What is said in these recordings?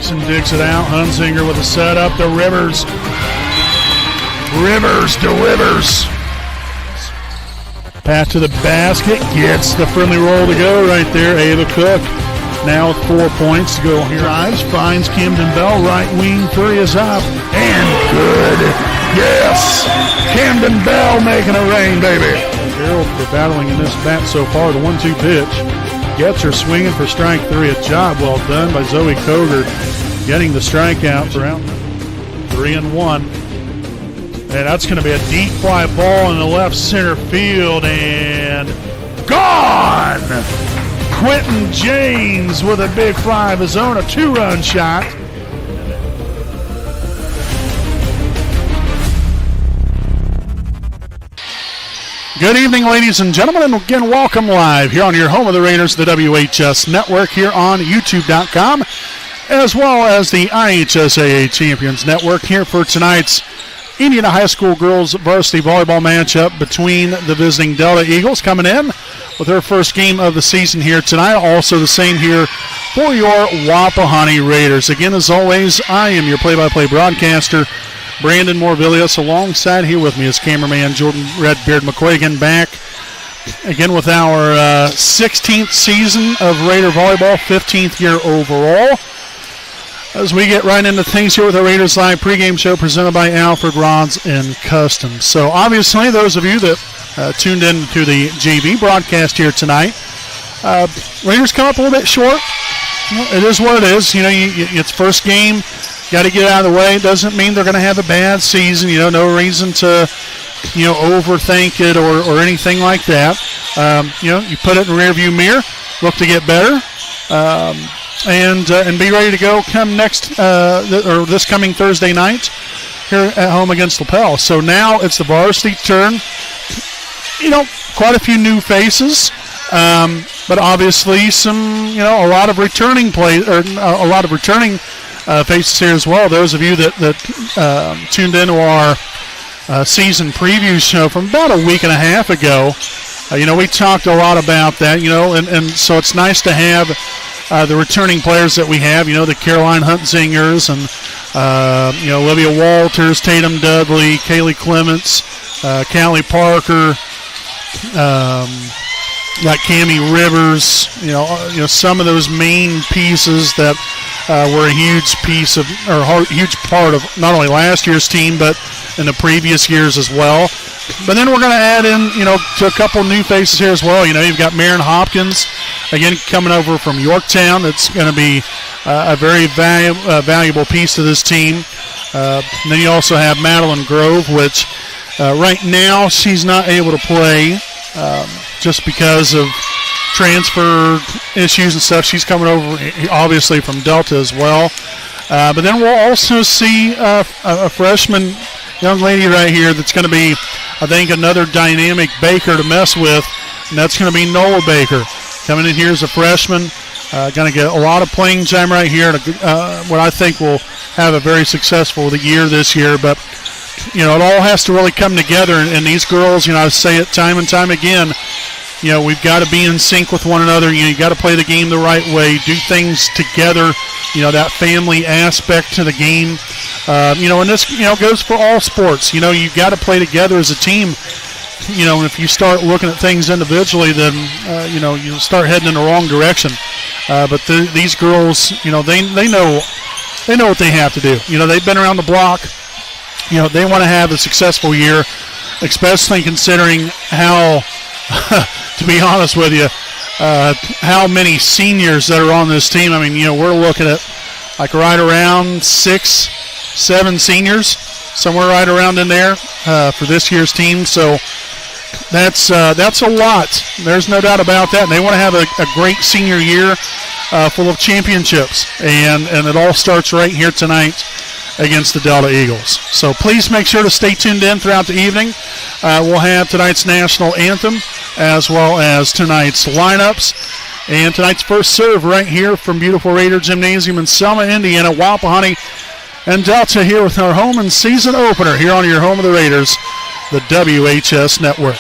Jackson digs it out. Hunzinger with a setup to Rivers. Rivers delivers. Pass to the basket. Gets the friendly roll to go right there. Ava Cook now with 4 points to go here. Drives, finds Camden Bell. Right wing three is up. And good. Yes. Camden Bell making a rain, baby. Carroll for battling in this bat so far. The 1-2 pitch. Gets her swinging for strike three. A job well done by Zoe Koger getting the strikeout for out. 3-1. And that's going to be a deep fly ball in the left center field. And gone! Quentin James with a big fly of his own, a 2-run shot. Good evening, ladies and gentlemen, and again, welcome live here on your home of the Raiders, the WHS Network, here on YouTube.com, as well as the IHSAA Champions Network, here for tonight's Indiana High School girls varsity volleyball matchup between the visiting Delta Eagles, coming in with their first game of the season here tonight. Also the same here for your Wapahani Raiders. Again, as always, I am your play-by-play broadcaster, Brandon Morvillius. Alongside here with me is cameraman Jordan Redbeard McQuagan, back again with our 16th season of Raider volleyball, 15th year overall. As we get right into things here with the Raiders Live pregame show presented by Alfred Rods and Customs. So obviously those of you that tuned in to the JV broadcast here tonight, Raiders come up a little bit short. It is what it is. You know, it's first game. Got to get out of the way. Doesn't mean they're going to have a bad season. You know, no reason to, overthink it or anything like that. You put it in the rearview mirror, look to get better, and be ready to go come this coming Thursday night here at home against LaPel. So now it's the varsity turn. Quite a few new faces, but obviously a lot of returning faces here as well. Those of you that tuned into our season preview show from about a week and a half ago, we talked a lot about that, and so it's nice to have the returning players that we have, the Caroline Huntzingers and, Olivia Walters, Tatum Dudley, Kaylee Clements, Callie Parker, got Cammie Rivers, some of those main pieces that were a huge huge part of not only last year's team, but in the previous years as well. But then we're going to add in, to a couple new faces here as well. You've got Marin Hopkins, again, coming over from Yorktown. That's going to be a very valuable piece to this team. And then you also have Madeline Grove, which right now she's not able to play just because of transfer issues and stuff. She's coming over, obviously, from Delta as well. But then we'll also see a freshman young lady right here that's going to be, I think, another dynamic Baker to mess with, and that's going to be Nola Baker. Coming in here as a freshman, going to get a lot of playing time right here, what I think will have a very successful year this year. But, it all has to really come together, and these girls, I say it time and time again, we've got to be in sync with one another. You got to play the game the right way, do things together, that family aspect to the game. And this, goes for all sports. You've got to play together as a team. And if you start looking at things individually, then, you'll start heading in the wrong direction. But these girls, they know what they have to do. They've been around the block. They want to have a successful year, especially considering how, to be honest with you, how many seniors that are on this team. I mean, we're looking at like right around 6-7 seniors, somewhere right around in there for this year's team. So that's a lot. There's no doubt about that. And they want to have a great senior year full of championships. And it all starts right here tonight against the Delta Eagles. So please make sure to stay tuned in throughout the evening. We'll have tonight's national anthem as well as tonight's lineups and tonight's first serve right here from beautiful Raider Gymnasium in Selma, Indiana. Wapahani and Delta here with our home and season opener here on your home of the Raiders, the WHS Network.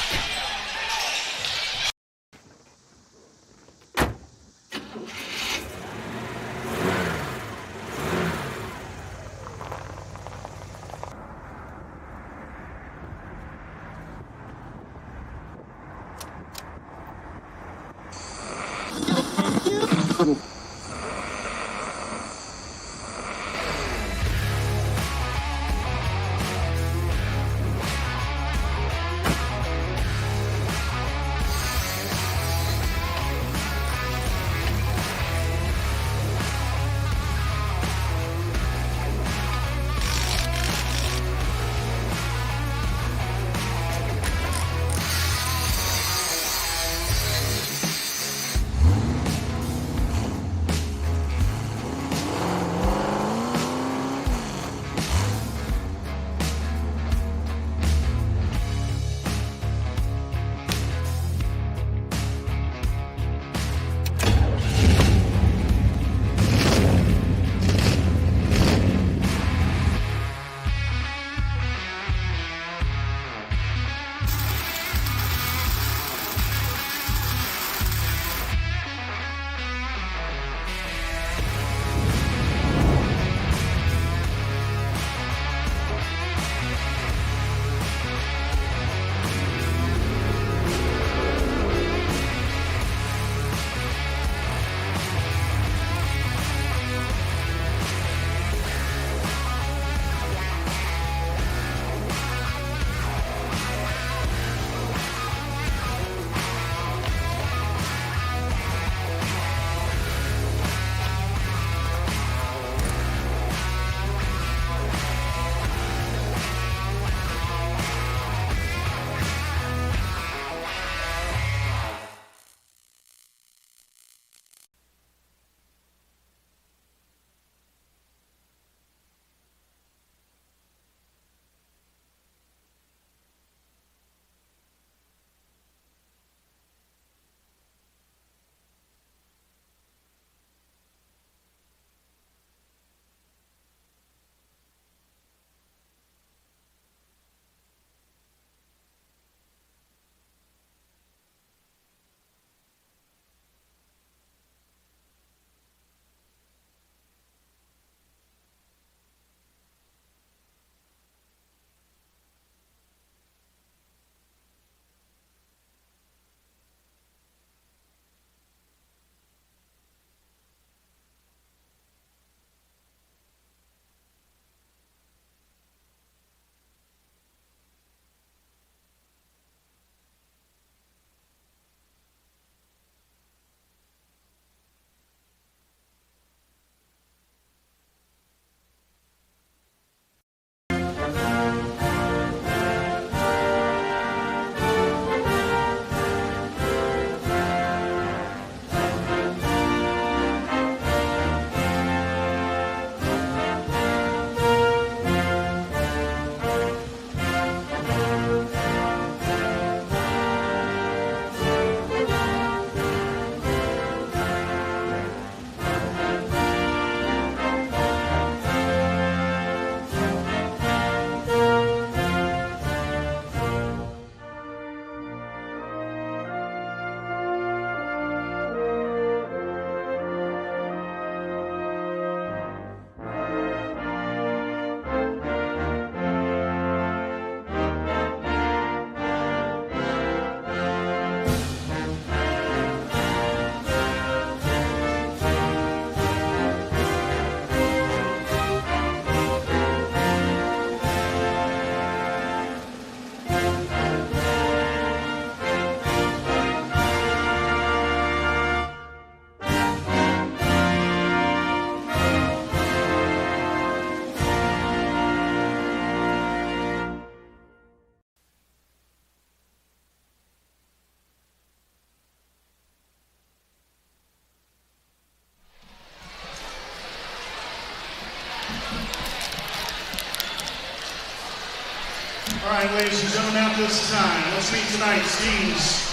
All right, ladies and gentlemen, at this time, let's meet tonight's teams.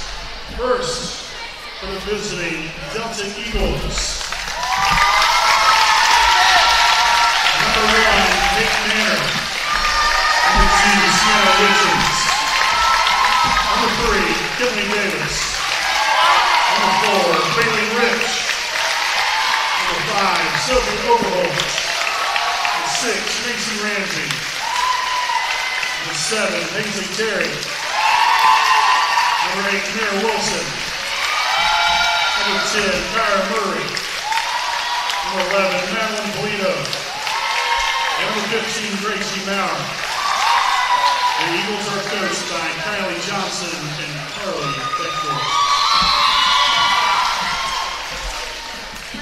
First, for the visiting Delta Eagles. Number 1, Nick Manor. Number 2, Sienna Richards. Number 3, Kinley Davis. Number 4, Bailey Rich. Number 5, Sophie Overholt. Number 6, Macy Ramsey. Number 7, Paisley Terry. Number 8, Mira Wilson. Number 10, Kyra Murray. Number 11, Madeline Polito. And number 15, Gracie Maurer. The Eagles are coached by Kylie Johnson and Carly Beckford.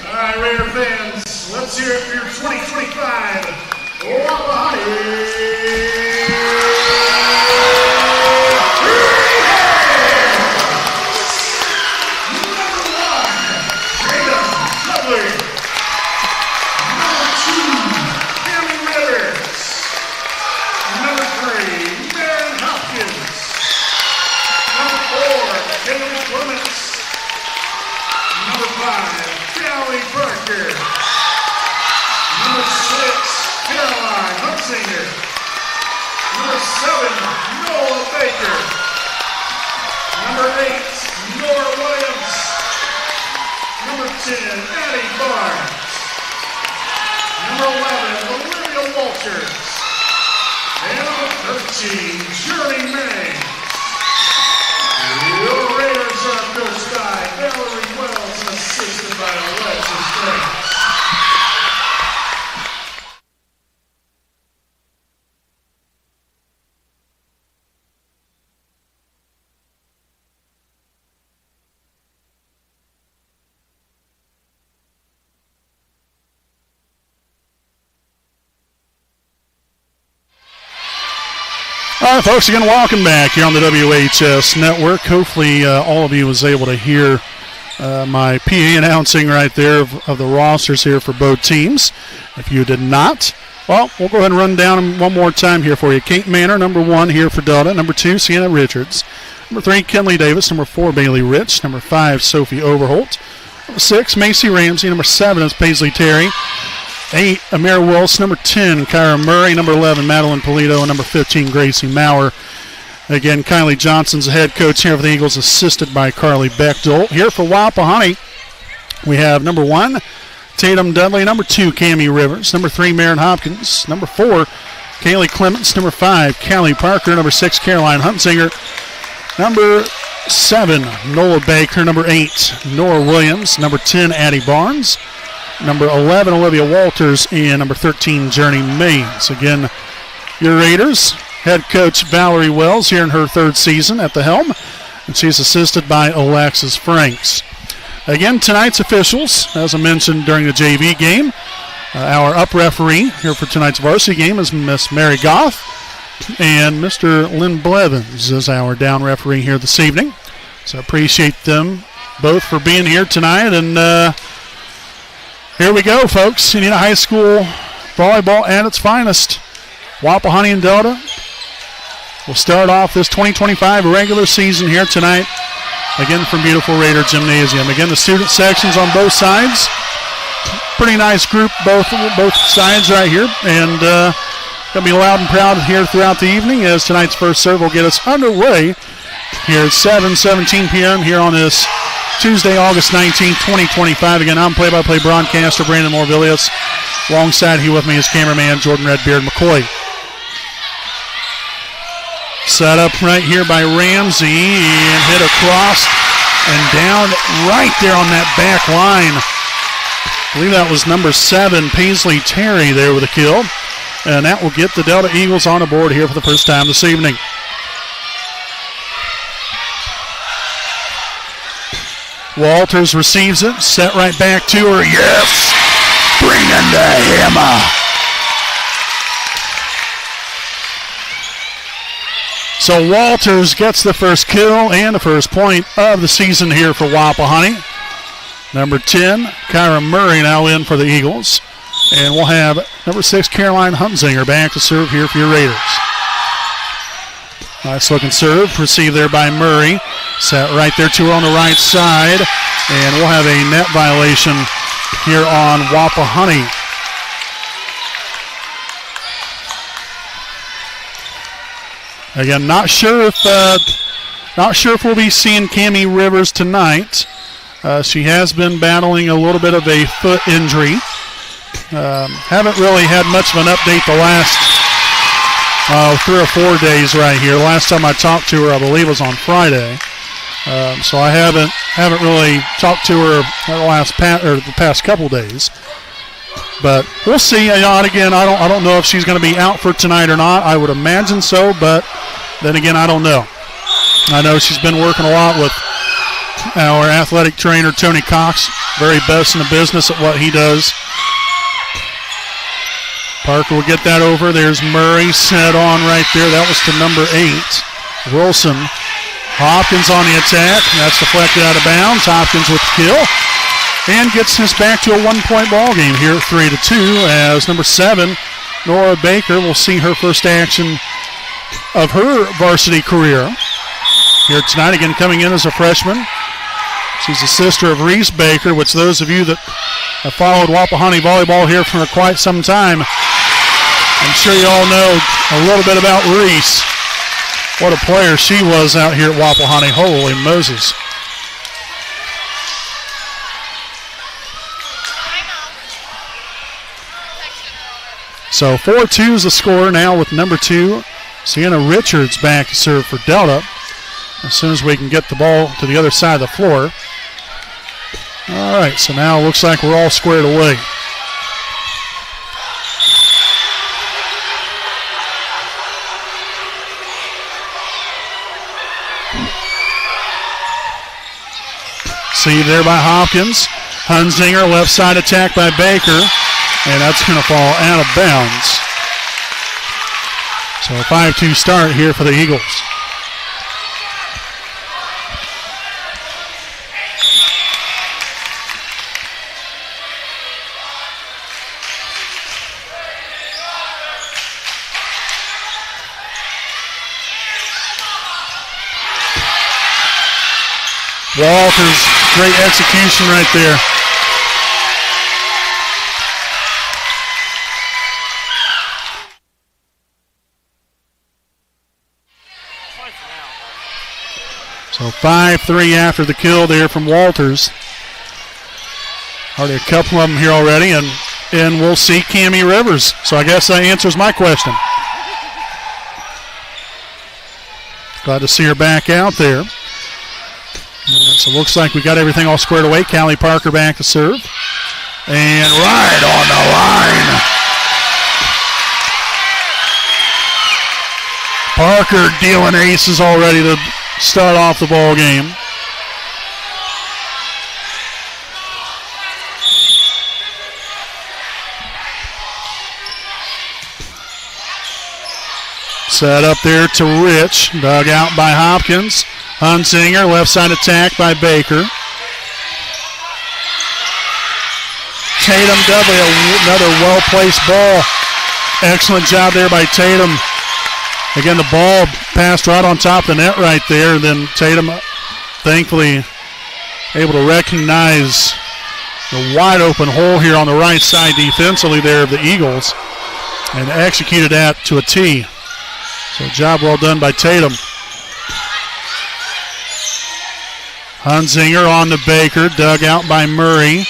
All right, Raider fans, let's hear it for your 2025 Wapahani. Number 8, Nora Williams. Number 10, Addie Barnes. Number 11, Olivia Walters. And number 13, Journey May. The Raiders are coached by Valerie Wells and assisted by Alexis Banks. All right, folks, again, welcome back here on the WHS Network. Hopefully all of you was able to hear my PA announcing right there of the rosters here for both teams. If you did not, well, we'll go ahead and run down them one more time here for you. Kate Manor, number 1 here for Delta. Number 2, Sienna Richards. Number 3, Kinley Davis. Number 4, Bailey Rich. Number 5, Sophie Overholt. Number 6, Macy Ramsey. Number 7 is Paisley Terry. 8, Amira Wilson. Number 10, Kyra Murray. Number 11, Madeline Polito. And number 15, Gracie Maurer. Again, Kylie Johnson's the head coach here for the Eagles, assisted by Carly Bechtel. Here for Wapahani, we have number 1, Tatum Dudley. Number 2, Cammie Rivers. Number 3, Maren Hopkins. Number 4, Kaylee Clements. Number 5, Callie Parker. Number 6, Caroline Huntsinger. Number 7, Nola Baker. Number 8, Nora Williams. Number 10, Addie Barnes. Number 11, Olivia Walters. And number 13, Journey Mays. Again, your Raiders, head coach Valerie Wells here in her 3rd season at the helm. And she's assisted by Alexis Franks. Again, tonight's officials, as I mentioned during the JV game, our up referee here for tonight's varsity game is Miss Mary Goff. And Mr. Lynn Blevins is our down referee here this evening. So I appreciate them both for being here tonight. And here we go, folks. Indiana High School volleyball at its finest. Wapahani and Delta will start off this 2025 regular season here tonight, again from beautiful Raider Gymnasium. Again, the student sections on both sides. Pretty nice group, both sides right here. And going to be loud and proud here throughout the evening as tonight's first serve will get us underway here at 7:17 p.m. here on this Tuesday, August 19, 2025. Again, I'm play-by-play broadcaster Brandon Morvillius. Alongside here with me is cameraman Jordan Redbeard McCoy. Set up right here by Ramsey and hit across and down right there on that back line. I believe that was number 7, Paisley Terry there with a kill. And that will get the Delta Eagles on the board here for the first time this evening. Walters receives it, set right back to her. Yes! Bring in the hammer. So Walters gets the first kill and the first point of the season here for Wapahani. Number 10, Kyra Murray now in for the Eagles. And we'll have number 6, Caroline Huntsinger back to serve here for your Raiders. Nice looking serve. Received there by Murray. Set right there to her on the right side. And we'll have a net violation here on Wapahani. Again, not sure if we'll be seeing Cammie Rivers tonight. She has been battling a little bit of a foot injury. Haven't really had much of an update the last 3 or 4 days right here. Last time I talked to her, I believe, was on Friday. So I haven't really talked to her the past couple days. But we'll see. Again, I don't know if she's going to be out for tonight or not. I would imagine so, but then again, I don't know. I know she's been working a lot with our athletic trainer, Tony Cox. Very best in the business at what he does. Parker will get that over. There's Murray set on right there. That was to number 8, Wilson. Hopkins on the attack. That's deflected out of bounds. Hopkins with the kill. And gets us back to a 1-point ball game here, 3-2, as number 7, Nora Baker, will see her first action of her varsity career here tonight. Again, coming in as a freshman. She's the sister of Reese Baker, which those of you that have followed Wapahani volleyball here for quite some time, I'm sure you all know a little bit about Reese. What a player she was out here at Wapahani. Holy Moses. So 4-2 is the score now with number 2, Sienna Richards, back to serve for Delta. As soon as we can get the ball to the other side of the floor. All right, so now it looks like we're all squared away. See there by Hopkins. Hunzinger, left side attack by Baker. And that's going to fall out of bounds. So a 5-2 start here for the Eagles. Walters, great execution right there. So 5-3 after the kill there from Walters. Already a couple of them here already, and we'll see Cammie Rivers. So I guess that answers my question. Glad to see her back out there. And so it looks like we got everything all squared away. Callie Parker back to serve. And right on the line. Parker dealing aces already to start off the ball game. Set up there to Rich. Dug out by Hopkins. Hunsinger, left side attack by Baker. Tatum Dudley, another well-placed ball. Excellent job there by Tatum. Again, the ball passed right on top of the net right there. Then Tatum, thankfully, able to recognize the wide open hole here on the right side defensively there of the Eagles and executed that to a T. So job well done by Tatum. Hunsinger on to Baker, dug out by Murray.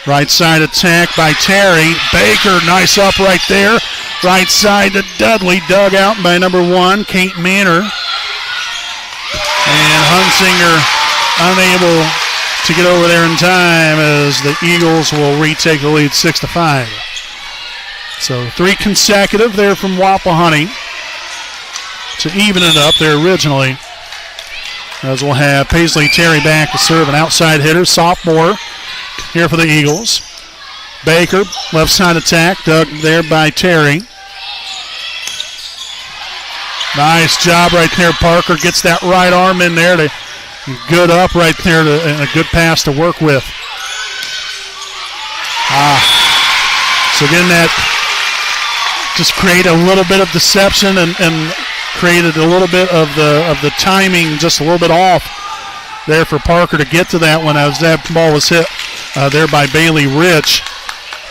Right side attack by Terry. Baker, nice up right there. Right side to Dudley, dug out by number 1, Kate Manor. And Hunsinger unable to get over there in time as the Eagles will retake the lead 6-5. So 3 consecutive there from Wapahani to even it up there originally. As we'll have Paisley Terry back to serve, an outside hitter, sophomore here for the Eagles. Baker, left side attack, dug there by Terry. Nice job right there. Parker gets that right arm in there to good up right there and a good pass to work with. So again, that just create a little bit of deception and created a little bit of the timing just a little bit off there for Parker to get to that one as that ball was hit there by Bailey Rich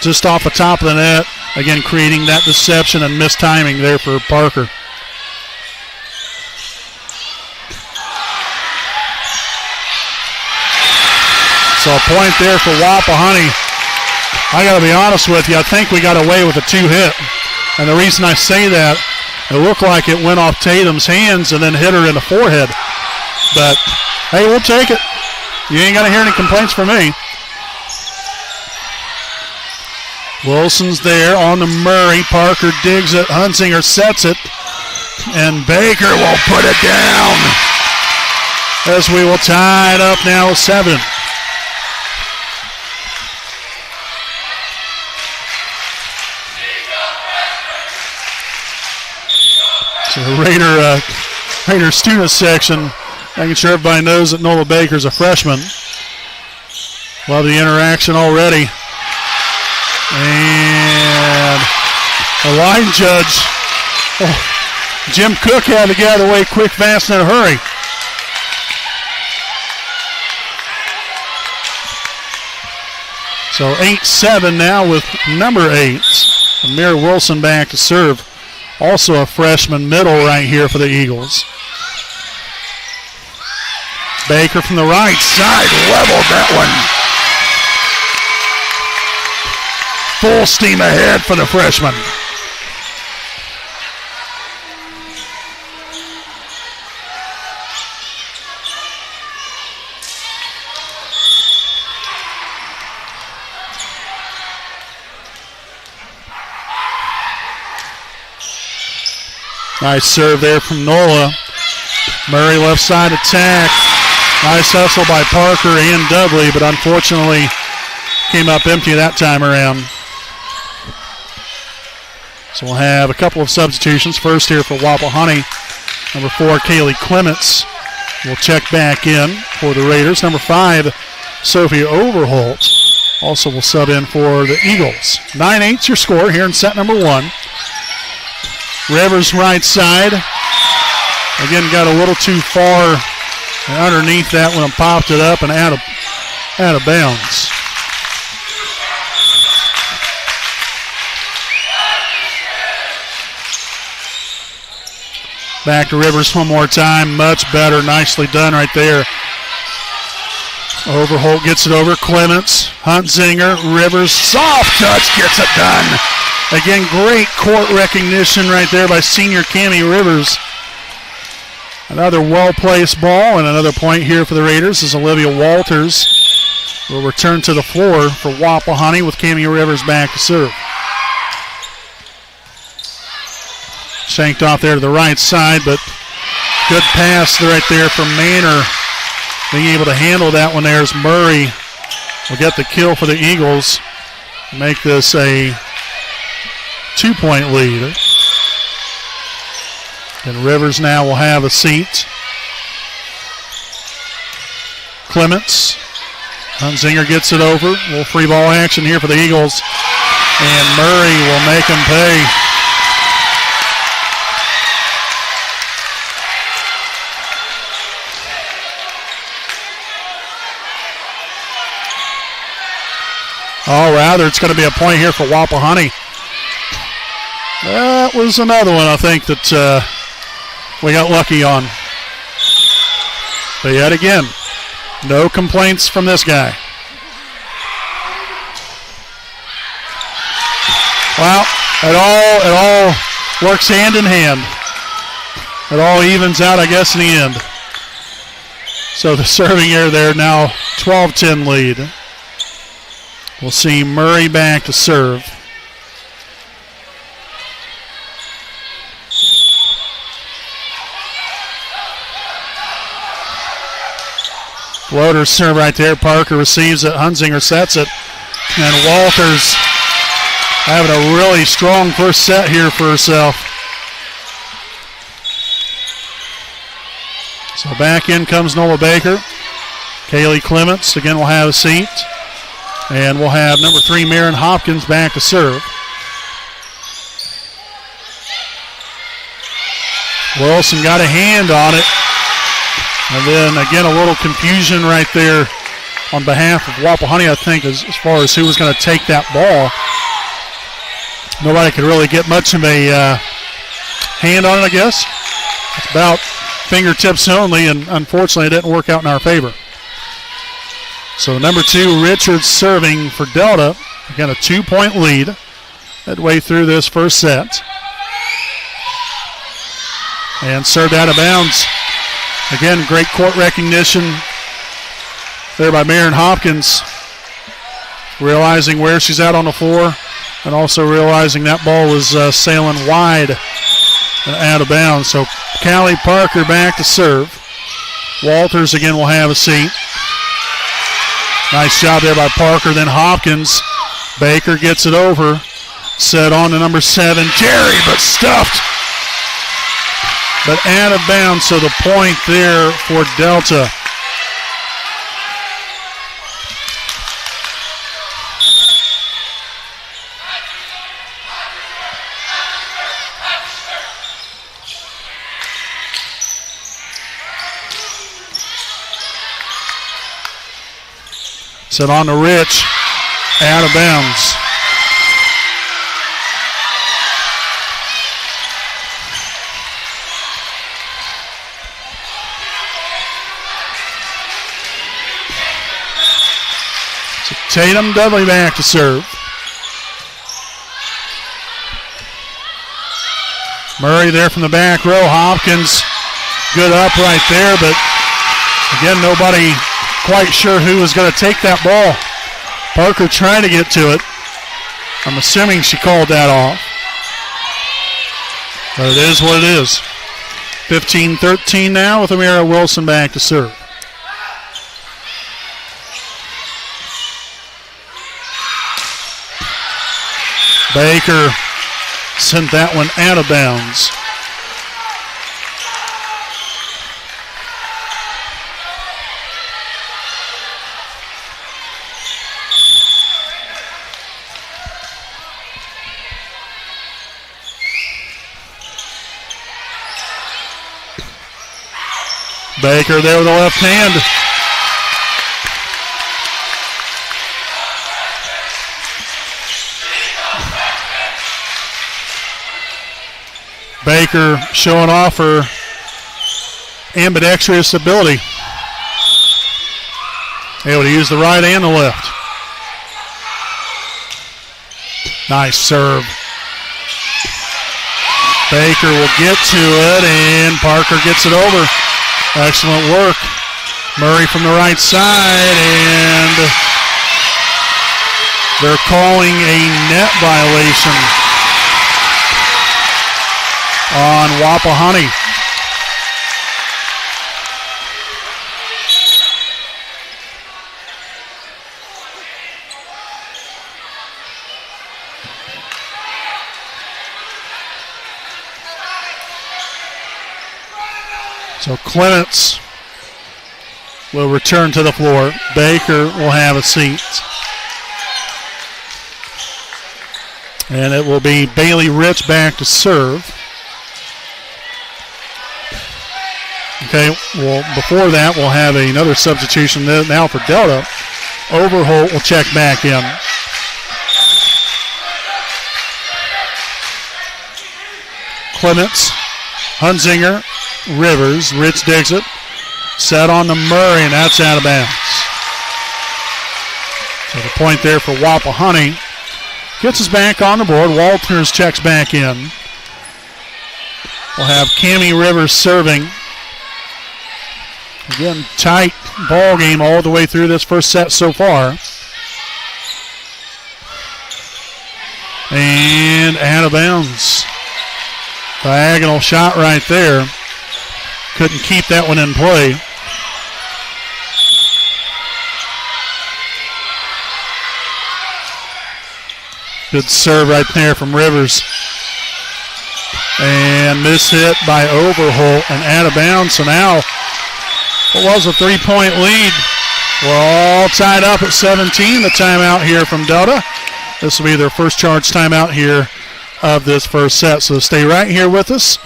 just off the top of the net. Again, creating that deception and missed timing there for Parker. So a point there for Wapahani. I got to be honest with you, I think we got away with a 2-hit. And the reason I say that, it looked like it went off Tatum's hands and then hit her in the forehead. But, hey, we'll take it. You ain't got to hear any complaints from me. Wilson's there on to Murray. Parker digs it. Hunsinger sets it. And Baker will put it down. As we will tie it up now with 7. So the Raider student section, making sure everybody knows that Nola Baker's a freshman. Love the interaction already. And the line judge, Jim Cook had to get out of the way quick, fast, and in a hurry. So 8-7 now with number 8. Amir Wilson back to serve. Also a freshman middle right here for the Eagles. Baker from the right side leveled that one. Full steam ahead for the freshman. Nice serve there from Nola. Murray left side attack. Nice hustle by Parker and Dudley, but unfortunately came up empty that time around. So we'll have a couple of substitutions. First here for Wapahani, number 4, Kaylee Clements will check back in for the Raiders. Number 5, Sophie Overholt also will sub in for the Eagles. 9-8's your score here in set number 1. Rivers right side. Again, got a little too far underneath that one and popped it up and out of bounds. Back to Rivers one more time. Much better. Nicely done right there. Overholt gets it over. Clements. Huntsinger. Rivers. Soft touch gets it done. Again, great court recognition right there by senior Cammie Rivers. Another well-placed ball and another point here for the Raiders as Olivia Walters will return to the floor for Wapahani with Cammie Rivers back to serve. Shanked off there to the right side, but good pass right there from Manor. Being able to handle that one there as Murray will get the kill for the Eagles. Make this a 2-point lead. And Rivers now will have a seat. Clements. Hunsinger gets it over. A little free ball action here for the Eagles. And Murray will make them pay. Oh, rather, it's going to be a point here for Wapahani. That was another one, I think, that we got lucky on. But yet again, no complaints from this guy. Well, it all works hand in hand. It all evens out, I guess, in the end. So the serving error there now, 12-10 lead. We'll see Murray back to serve. Floater serve right there. Parker receives it. Hunsinger sets it. And Walters having a really strong first set here for herself. So back in comes Nola Baker. Kaylee Clements again will have a seat. And we'll have number 3, Marin Hopkins, back to serve. Wilson got a hand on it. And then again, a little confusion right there on behalf of Wapahani, I think, as far as who was going to take that ball. Nobody could really get much of a hand on it, I guess. It's about fingertips only, and unfortunately it didn't work out in our favor. So number 2, Richards serving for Delta. Again, a 2-point lead midway through this first set. And served out of bounds. Again, great court recognition there by Marion Hopkins, realizing where she's at on the floor and also realizing that ball was sailing wide and out of bounds. So Callie Parker back to serve. Walters again will have a seat. Nice job there by Parker. Then Hopkins. Baker gets it over. Set on to number 7, Jerry, but stuffed. But out of bounds, so the point there for Delta. Set on to Rich, out of bounds. So Tatum Dudley back to serve. Murray there from the back row. Hopkins, good up right there, but again, nobody quite sure who was going to take that ball. Parker trying to get to it. I'm assuming she called that off. But it is what it is. 15-13 now with Amira Wilson back to serve. Baker sent that one out of bounds. Baker there with the left hand. Baker showing off her ambidextrous ability. Able to use the right and the left. Nice serve. Baker will get to it, and Parker gets it over. Excellent work. Murray from the right side, and they're calling a net violation on Wapahani. So Clements will return to the floor. Baker will have a seat. And it will be Bailey Rich back to serve. Okay, well, before that, we'll have another substitution now for Delta. Overholt will check back in. Clements, Hunzinger, Rivers, Rich digs it. Set on to Murray, and that's out of bounds. So the point there for Wapahani. Gets us back on the board. Walters checks back in. We'll have Cammie Rivers serving. Again, tight ball game all the way through this first set so far. And out of bounds. Diagonal shot right there. Couldn't keep that one in play. Good serve right there from Rivers. And mishit by Overholt and out of bounds. So now it was a 3-point lead. We're all tied up at 17. The timeout here from Delta. This will be their first charge timeout here of this first set. So stay right here with us.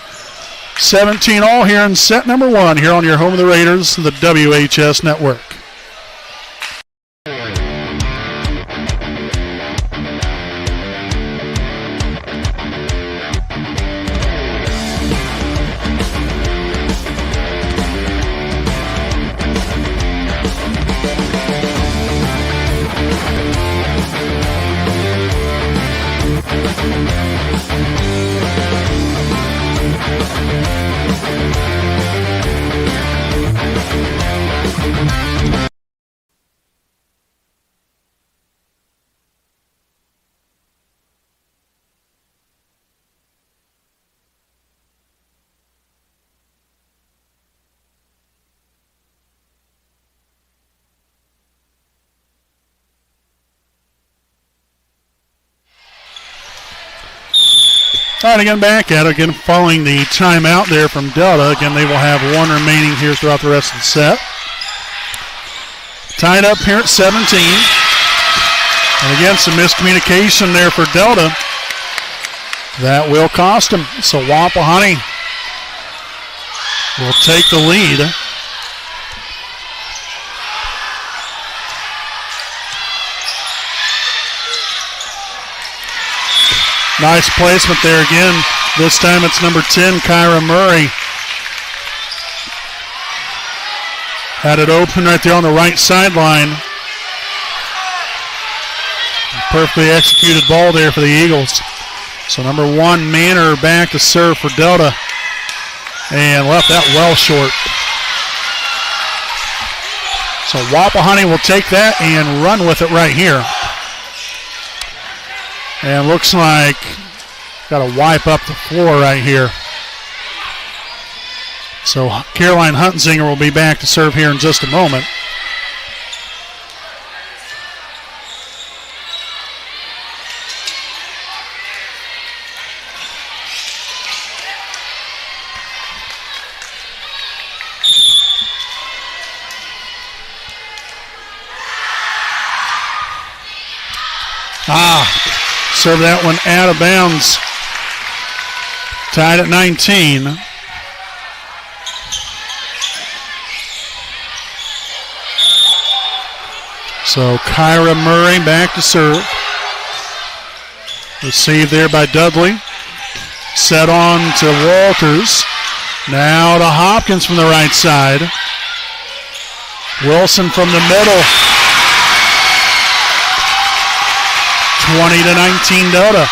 17 all here in set number 1 here on your home of the Raiders, the WHS Network. All right, again back at it. Again, following the timeout there from Delta. Again, they will have 1 remaining here throughout the rest of the set. Tied up here at 17. And again, some miscommunication there for Delta. That will cost them. So Wapahani will take the lead. Nice placement there again. This time it's number 10, Kyra Murray. Had it open right there on the right sideline. Perfectly executed ball there for the Eagles. So number 1, Manor back to serve for Delta. And left that well short. So Wapahani will take that and run with it right here. And looks like got to wipe up the floor right here. So Caroline Huntsinger will be back to serve here in just a moment. Serve that one out of bounds. Tied at 19. So Kyra Murray back to serve. Received there by Dudley. Set on to Walters. Now to Hopkins from the right side. Wilson from the middle. 20-19 Delta.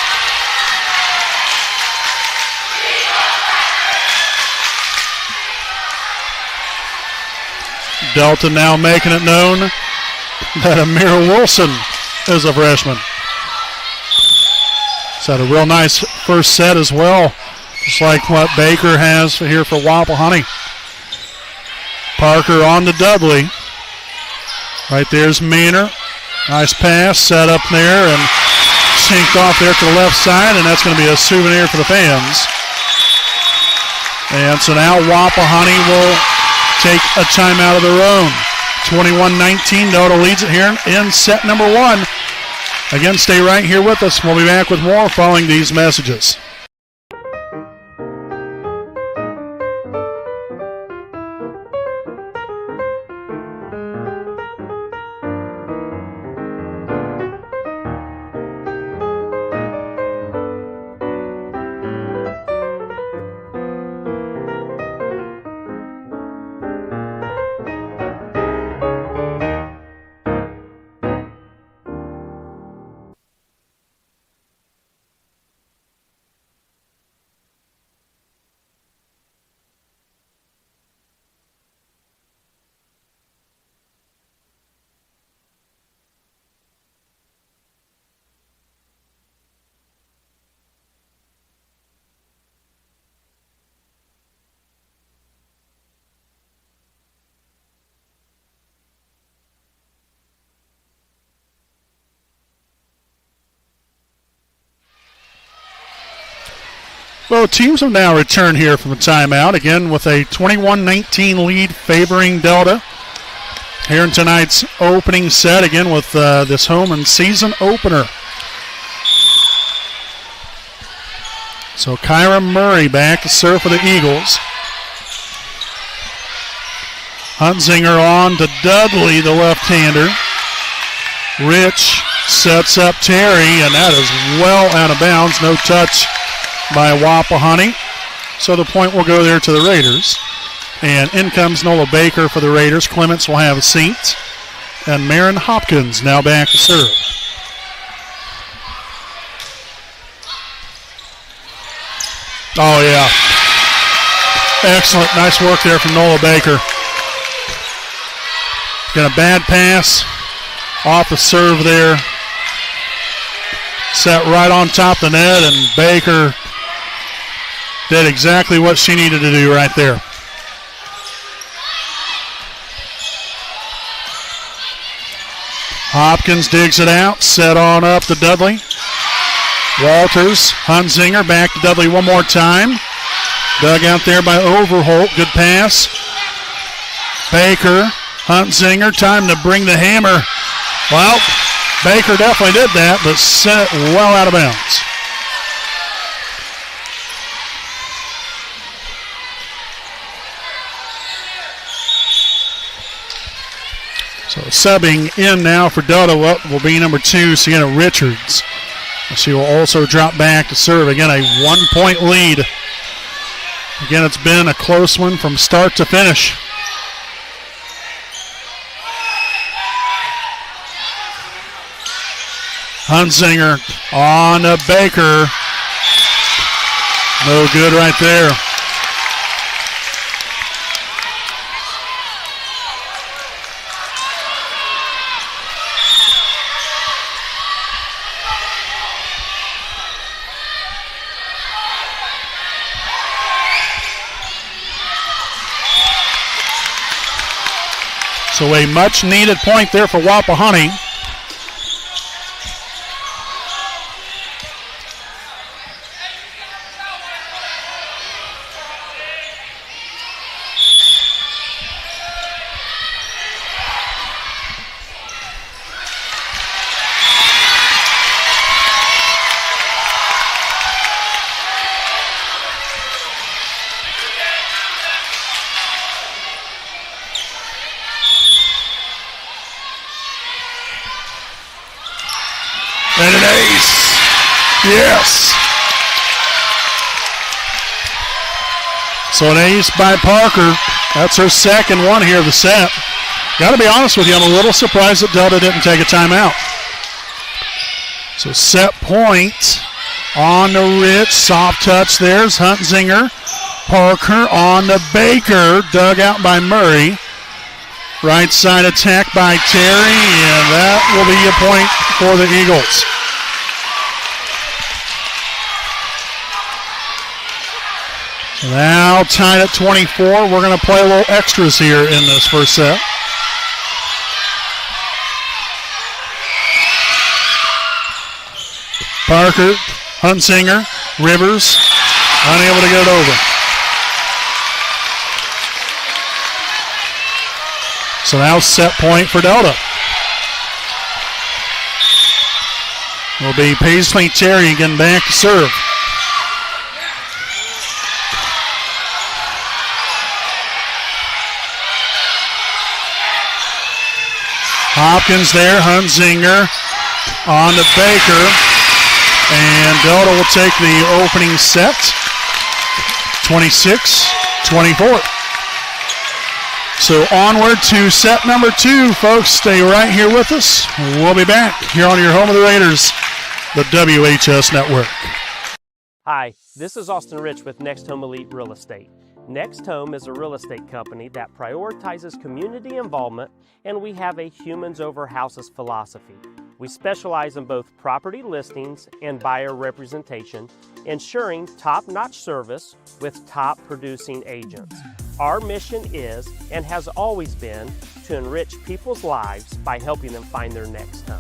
Delta now making it known that Amira Wilson is a freshman. It's had a real nice first set as well, just like what Baker has here for Wapahani. Parker on to Dudley. Right there's Manor. Nice pass set up there and sinked off there to the left side, and that's going to be a souvenir for the fans. And so now Wapahani will take a timeout of their own. 21-19, Delta leads it here in set number 1. Again, stay right here with us. We'll be back with more following these messages. Well, teams have now returned here from a timeout, again with a 21-19 lead favoring Delta. Here in tonight's opening set, again with this home and season opener. So Kyra Murray back to serve for the Eagles. Hunzinger on to Dudley, the left-hander. Rich sets up Terry, and that is well out of bounds. No touch by Wapahani. So the point will go there to the Raiders. And in comes Nola Baker for the Raiders. Clements will have a seat. And Marin Hopkins now back to serve. Oh, yeah. Excellent. Nice work there from Nola Baker. Got a bad pass off the serve there. Set right on top of the net, and Baker did exactly what she needed to do right there. Hopkins digs it out, set on up to Dudley. Walters, Hunzinger back to Dudley one more time. Dug out there by Overholt, good pass. Baker, Hunzinger, time to bring the hammer. Well, Baker definitely did that, but sent it well out of bounds. So subbing in now for Delta will be number 2, Sienna Richards. She will also drop back to serve. Again, a 1-point lead. Again, it's been a close one from start to finish. Hunzinger on to Baker. No good right there. So a much needed point there for Wapahani. And an ace. Yes. So an ace by Parker. That's her second one here of the set. Got to be honest with you, I'm a little surprised that Delta didn't take a timeout. So set point on the Rich. Soft touch. There's Hunzinger. Parker on the Baker. Dug out by Murray. Right side attack by Terry, and that will be a point for the Eagles. Now tied at 24. We're going to play a little extras here in this first set. Parker, Hunzinger, Rivers, unable to get it over. So now set point for Delta. Will be Paisley Terry again back to serve. Hopkins there, Hunzinger on to Baker. And Delta will take the opening set, 26-24. So onward to set number 2, folks. Stay right here with us. We'll be back here on your home of the Raiders, the WHS Network. Hi, this is Austin Rich with Next Home Elite Real Estate. Next Home is a real estate company that prioritizes community involvement, and we have a humans over houses philosophy. We specialize in both property listings and buyer representation, ensuring top-notch service with top producing agents. Our mission is, and has always been, to enrich people's lives by helping them find their next home.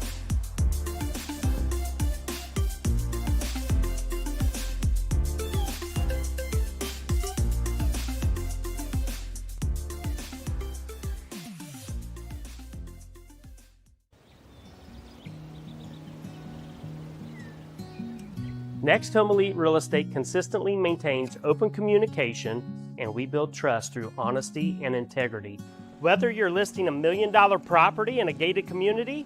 Next Home Elite Real Estate consistently maintains open communication, and we build trust through honesty and integrity. Whether you're listing $1 million property in a gated community,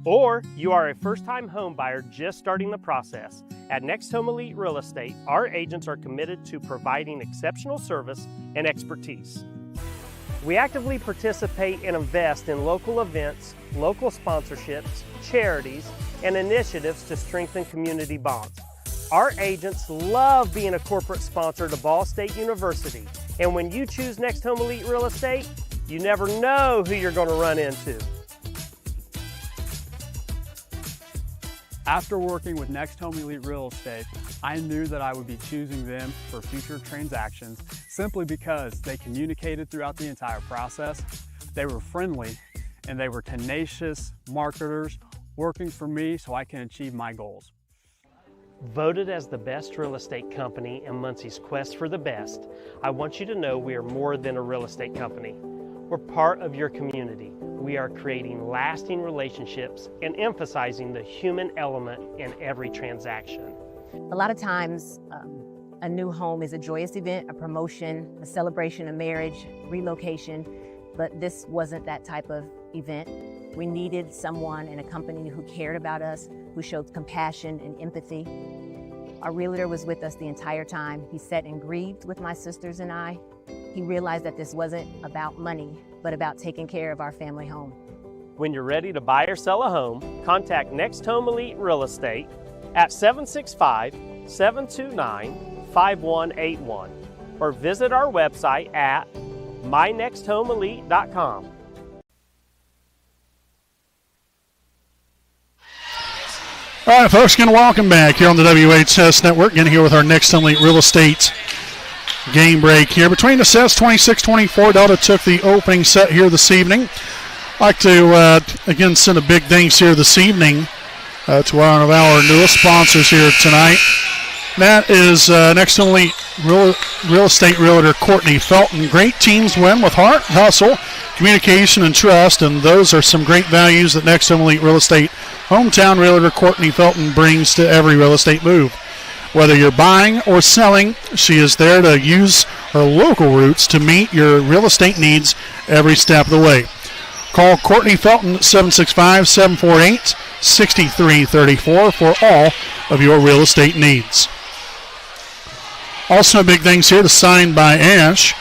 or you are a first-time home buyer just starting the process, at Next Home Elite Real Estate, our agents are committed to providing exceptional service and expertise. We actively participate and invest in local events, local sponsorships, charities, and initiatives to strengthen community bonds. Our agents love being a corporate sponsor to Ball State University, and when you choose Next Home Elite Real Estate, you never know who you're going to run into. After working with Next Home Elite Real Estate, I knew that I would be choosing them for future transactions simply because they communicated throughout the entire process, they were friendly, and they were tenacious marketers working for me so I can achieve my goals. Voted as the best real estate company in Muncie's quest for the best, I want you to know we are more than a real estate company. We're part of your community. We are creating lasting relationships and emphasizing the human element in every transaction. A lot of times, a new home is a joyous event, a promotion, a celebration of marriage, relocation, but this wasn't that type of event. We needed someone in a company who cared about us, who showed compassion and empathy. Our realtor was with us the entire time. He sat and grieved with my sisters and I. He realized that this wasn't about money, but about taking care of our family home. When you're ready to buy or sell a home, contact Next Home Elite Real Estate at 765-729-5181 or visit our website at mynexthomeelite.com. All right, folks, again, welcome back here on the WHS Network. Again, here with our Next Home Elite Real Estate game break here. Between the sets, 26-24, Delta took the opening set here this evening. I'd like to, again, send a big thanks here this evening to one of our newest sponsors here tonight. That is Next Home Elite Real Estate Realtor Courtney Felton. Great teams win with heart, hustle, communication, and trust, and those are some great values that Next Home Elite Real Estate hometown realtor Courtney Felton brings to every real estate move. Whether you're buying or selling, she is there to use her local roots to meet your real estate needs every step of the way. Call Courtney Felton at 765-748-6334 for all of your real estate needs. Also, big things here to Sign by Ash.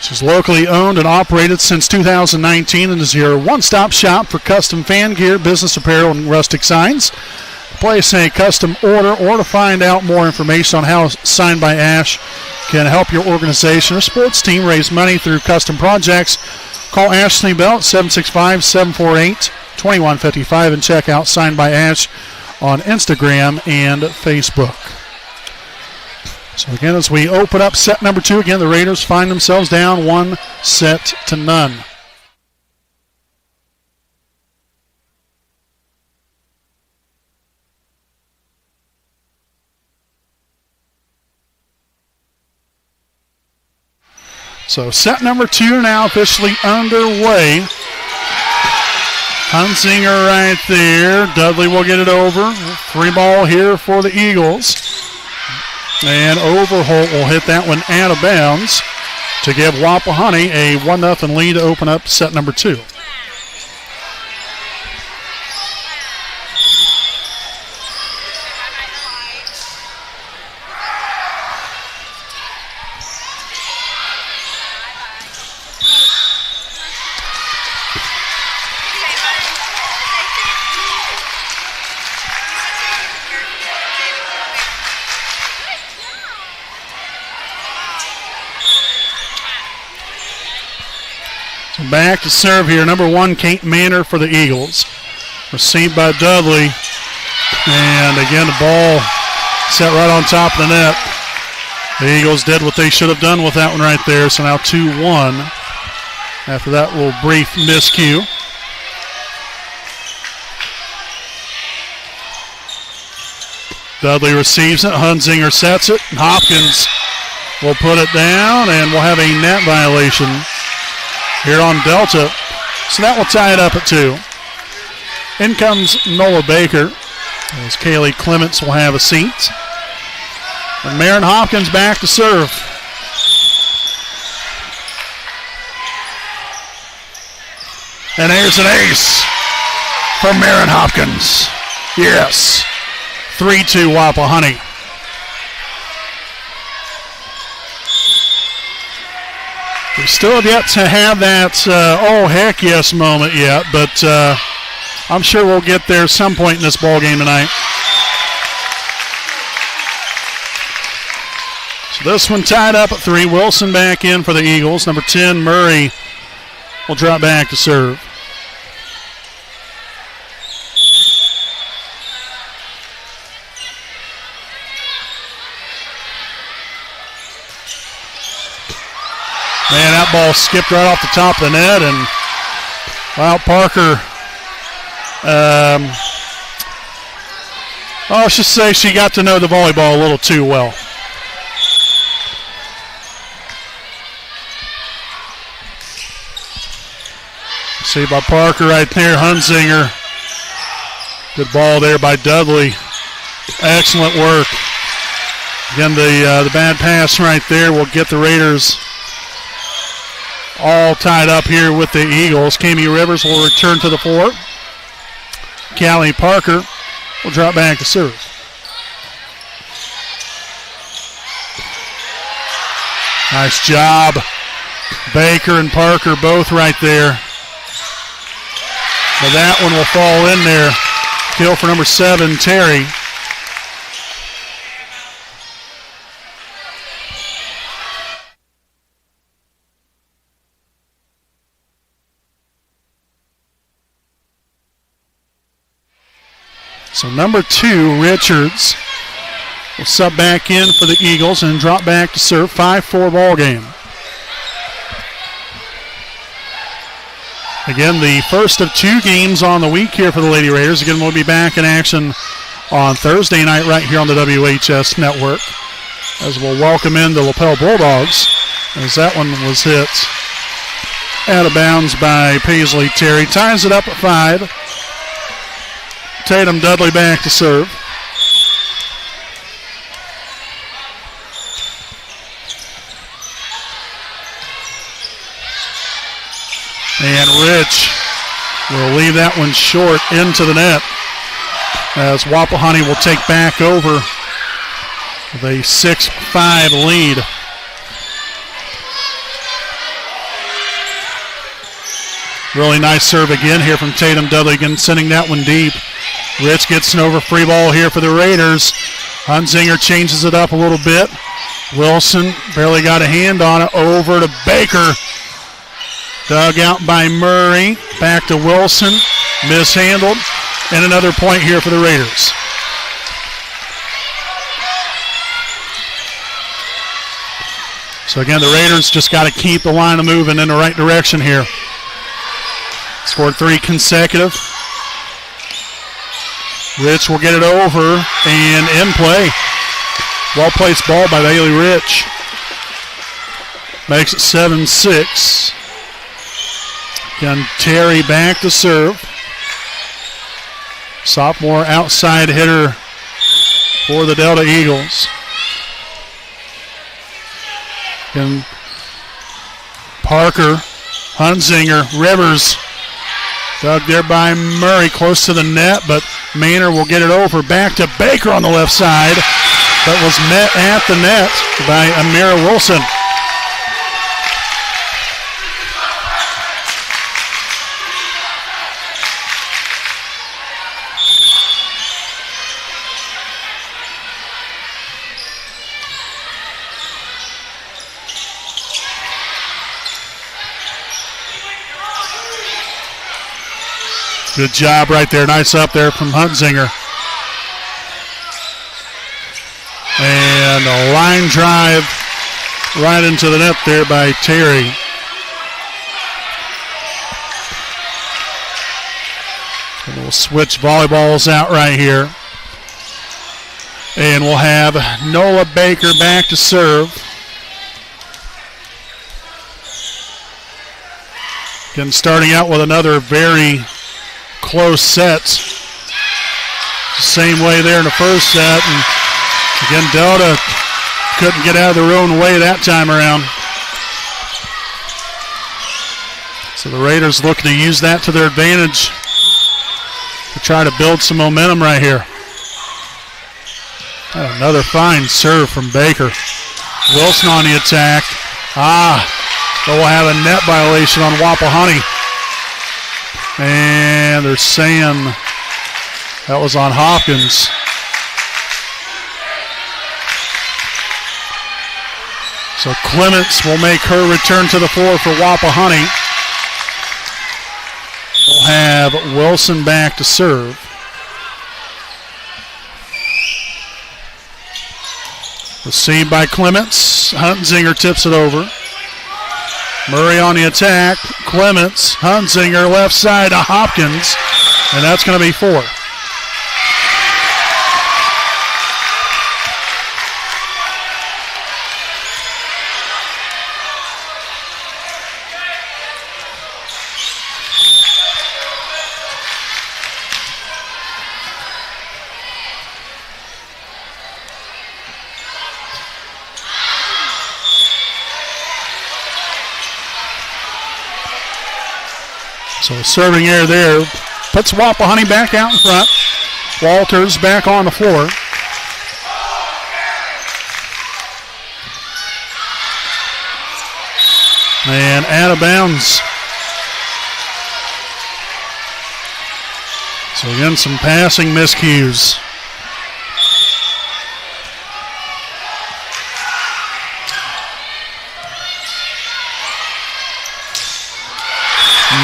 She's locally owned and operated since 2019 and is your one-stop shop for custom fan gear, business apparel, and rustic signs. Place a custom order or to find out more information on how Sign by Ash can help your organization or sports team raise money through custom projects. Call Ashley Bell at 765-748-2155 and check out Sign by Ash on Instagram and Facebook. So again, as we open up set number 2, again, the Raiders find themselves down 1-0. So set number 2 now officially underway. Hunsinger right there. Dudley will get it over. 3 ball here for the Eagles. And Overholt will hit that one out of bounds to give Wapahani a 1-0 lead to open up set number 2. Back to serve here, number 1, Kate Manor for the Eagles. Received by Dudley. And again, the ball set right on top of the net. The Eagles did what they should have done with that one right there. So now 2-1 after that little brief miscue. Dudley receives it. Hunsinger sets it. Hopkins will put it down, and we'll have a net violation here on Delta. So that will tie it up at 2. In comes Nola Baker, as Kaylee Clements will have a seat. And Marin Hopkins back to serve. And here's an ace from Marin Hopkins. Yes. 3-2 Wapahani. We still have yet to have that oh heck yes moment yet, but I'm sure we'll get there some point in this ball game tonight. So this one tied up at 3. Wilson back in for the Eagles. Number 10, Murray, will drop back to serve. Man, that ball skipped right off the top of the net, and well, Parker, I should say she got to know the volleyball a little too well. See by Parker right there, Hunzinger. Good ball there by Dudley. Excellent work. Again, the bad pass right there will get the Raiders all tied up here with the Eagles. Kami Rivers will return to the floor. Callie Parker will drop back to serve. Nice job. Baker and Parker both right there. But that one will fall in there. Kill for number 7, Terry. So number 2, Richards, will sub back in for the Eagles and drop back to serve. 5-4 ball game. Again, the first of 2 games on the week here for the Lady Raiders. Again, we'll be back in action on Thursday night right here on the WHS Network, as we'll welcome in the Lapel Bulldogs, as that one was hit out of bounds by Paisley Terry. Ties it up at 5. Tatum Dudley back to serve. And Rich will leave that one short into the net, as Wapahani will take back over with a 6-5 lead. Really nice serve again here from Tatum Dudley, again sending that one deep. Rich gets an over free ball here for the Raiders. Hunzinger changes it up a little bit. Wilson barely got a hand on it. Over to Baker. Dug out by Murray. Back to Wilson. Mishandled. And another point here for the Raiders. So again, the Raiders just got to keep the line of moving in the right direction here. Scored 3 consecutive. Rich will get it over and in play. Well-placed ball by Bailey Rich. Makes it 7-6. Again, Terry back to serve. Sophomore outside hitter for the Delta Eagles. And Parker, Hunzinger, Rivers. Dug there by Murray, close to the net, but Maynard will get it over. Back to Baker on the left side, but was met at the net by Amira Wilson. Good job right there. Nice up there from Hunzinger. And a line drive right into the net there by Terry. And we'll switch volleyballs out right here. And we'll have Nola Baker back to serve. Again, starting out with another very close set. Same way there in the first set. And again, Delta couldn't get out of their own way that time around. So the Raiders looking to use that to their advantage to try to build some momentum right here. Another fine serve from Baker. Wilson on the attack. But we'll have a net violation on Wapahani. And they're saying that was on Hopkins. So Clements will make her return to the floor for Wapahani. We'll have Wilson back to serve. Received by Clements. Hunzinger tips it over. Murray on the attack. Clements. Hunzinger left side to Hopkins. And that's going to be 4. So serving error there puts Wapahani back out in front. Walters back on the floor. And out of bounds. So again, some passing miscues.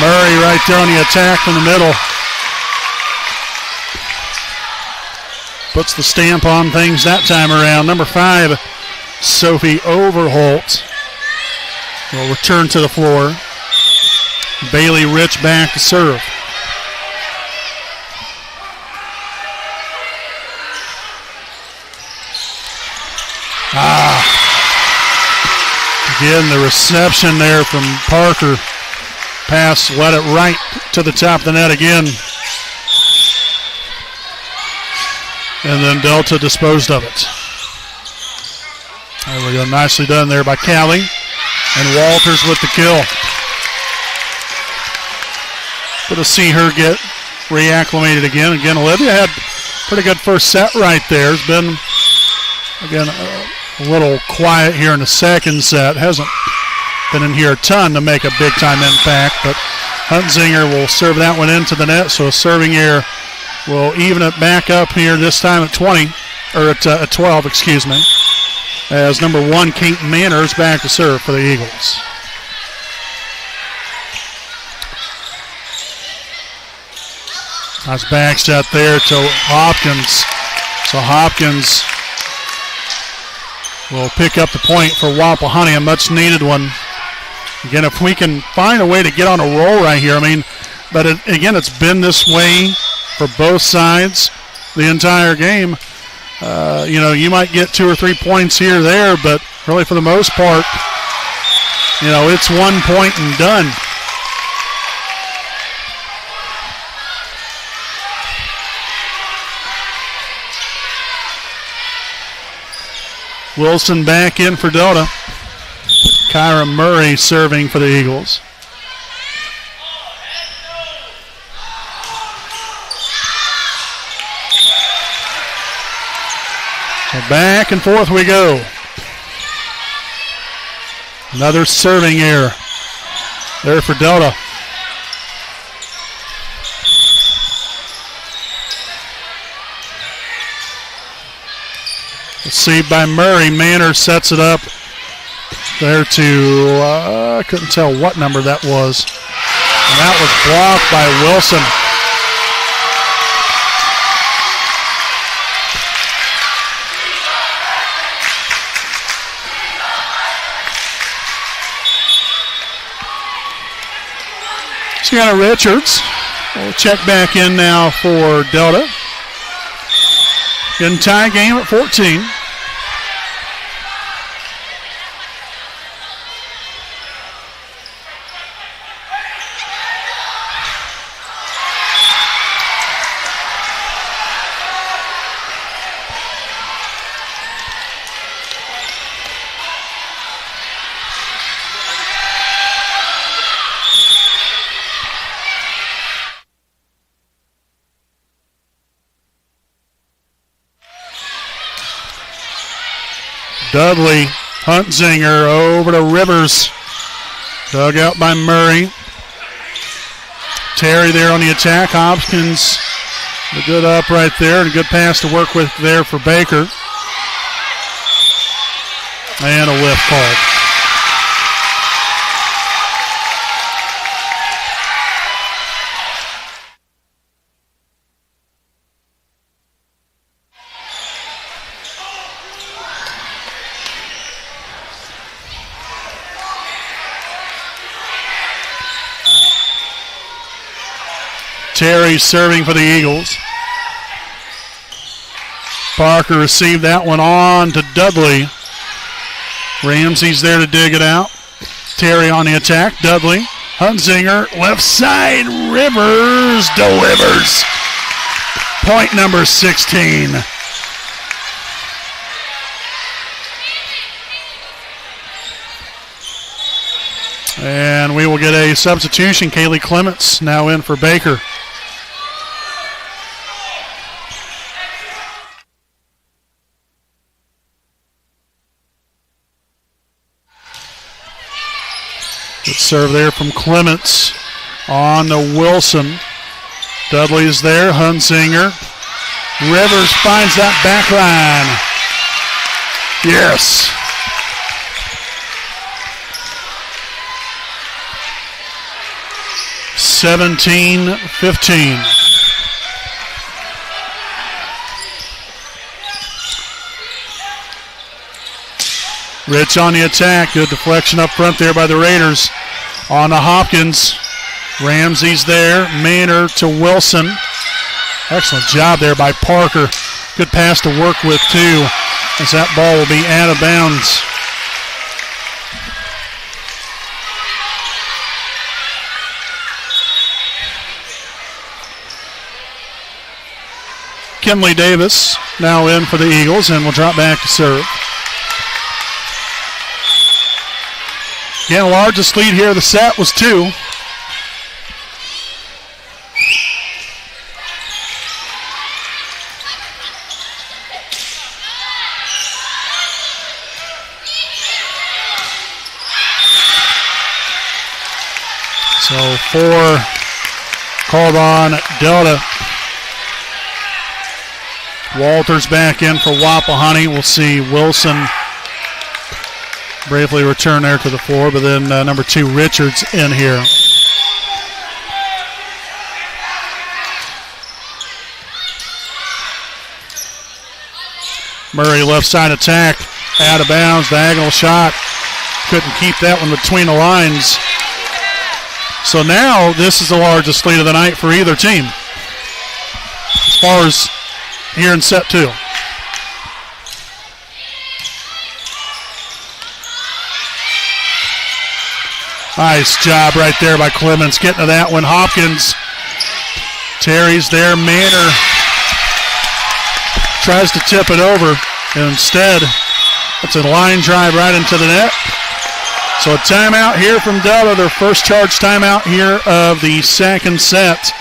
Murray right there on the attack from the middle. Puts the stamp on things that time around. Number 5, Sophie Overholt will return to the floor. Bailey Rich back to serve. Again, the reception there from Parker. Pass, let it right to the top of the net again. And then Delta disposed of it. There we go, nicely done there by Callie. And Walters with the kill. Good to see her get reacclimated again. Again, Olivia had pretty good first set right there. It's been, again, a little quiet here in the second set. Hasn't been in here a ton to make a big-time impact, but Hunzinger will serve that one into the net, so a serving error will even it back up here this time at 20, or at 12, excuse me, as number 1, Kate Manners, back to serve for the Eagles. Nice back set there to Hopkins. So Hopkins will pick up the point for Wapahani, a much-needed one. Again, if we can find a way to get on a roll right here, I mean, but again, it's been this way for both sides the entire game. You might get 2 or 3 points here or there, but really for the most part, it's 1 point and done. Wilson back in for Delta. Kyra Murray serving for the Eagles. So back and forth we go. Another serving error there for Delta. Received by Murray. Manor sets it up there to, I couldn't tell what number that was. And that was blocked by Wilson. Sienna Richards will check back in now for Delta. In tie game at 14. Dudley, Huntzinger over to Rivers. Dug out by Murray. Terry there on the attack. Hopkins, a good up right there and a good pass to work with there for Baker. And a whiff called. Terry serving for the Eagles. Parker received that one on to Dudley. Ramsey's there to dig it out. Terry on the attack. Dudley. Huntzinger. Left side. Rivers delivers. Point number 16. And we will get a substitution. Kaylee Clements now in for Baker. Good serve there from Clements on to Wilson. Dudley's there. Huntzinger. Rivers finds that back line. Yes. (17-15). Rich on the attack. Good deflection up front there by the Raiders. On to Hopkins. Ramsey's there. Maynard to Wilson. Excellent job there by Parker. Good pass to work with, too, as that ball will be out of bounds. Kinley Davis now in for the Eagles and will drop back to serve. Again, largest lead here of the set was 2. So 4 called on Delta. Walters back in for Wapahani. We'll see Wilson bravely return there to the floor, but then number 2, Richards, in here. Murray left side attack, out of bounds, diagonal shot. Couldn't keep that one between the lines. So now this is the largest lead of the night for either team, as far as here in set 2. Nice job right there by Clements getting to that one. Hopkins. Terry's there. Manor tries to tip it over. And instead, it's a line drive right into the net. So a timeout here from Delta. Their first charge timeout here of the second set.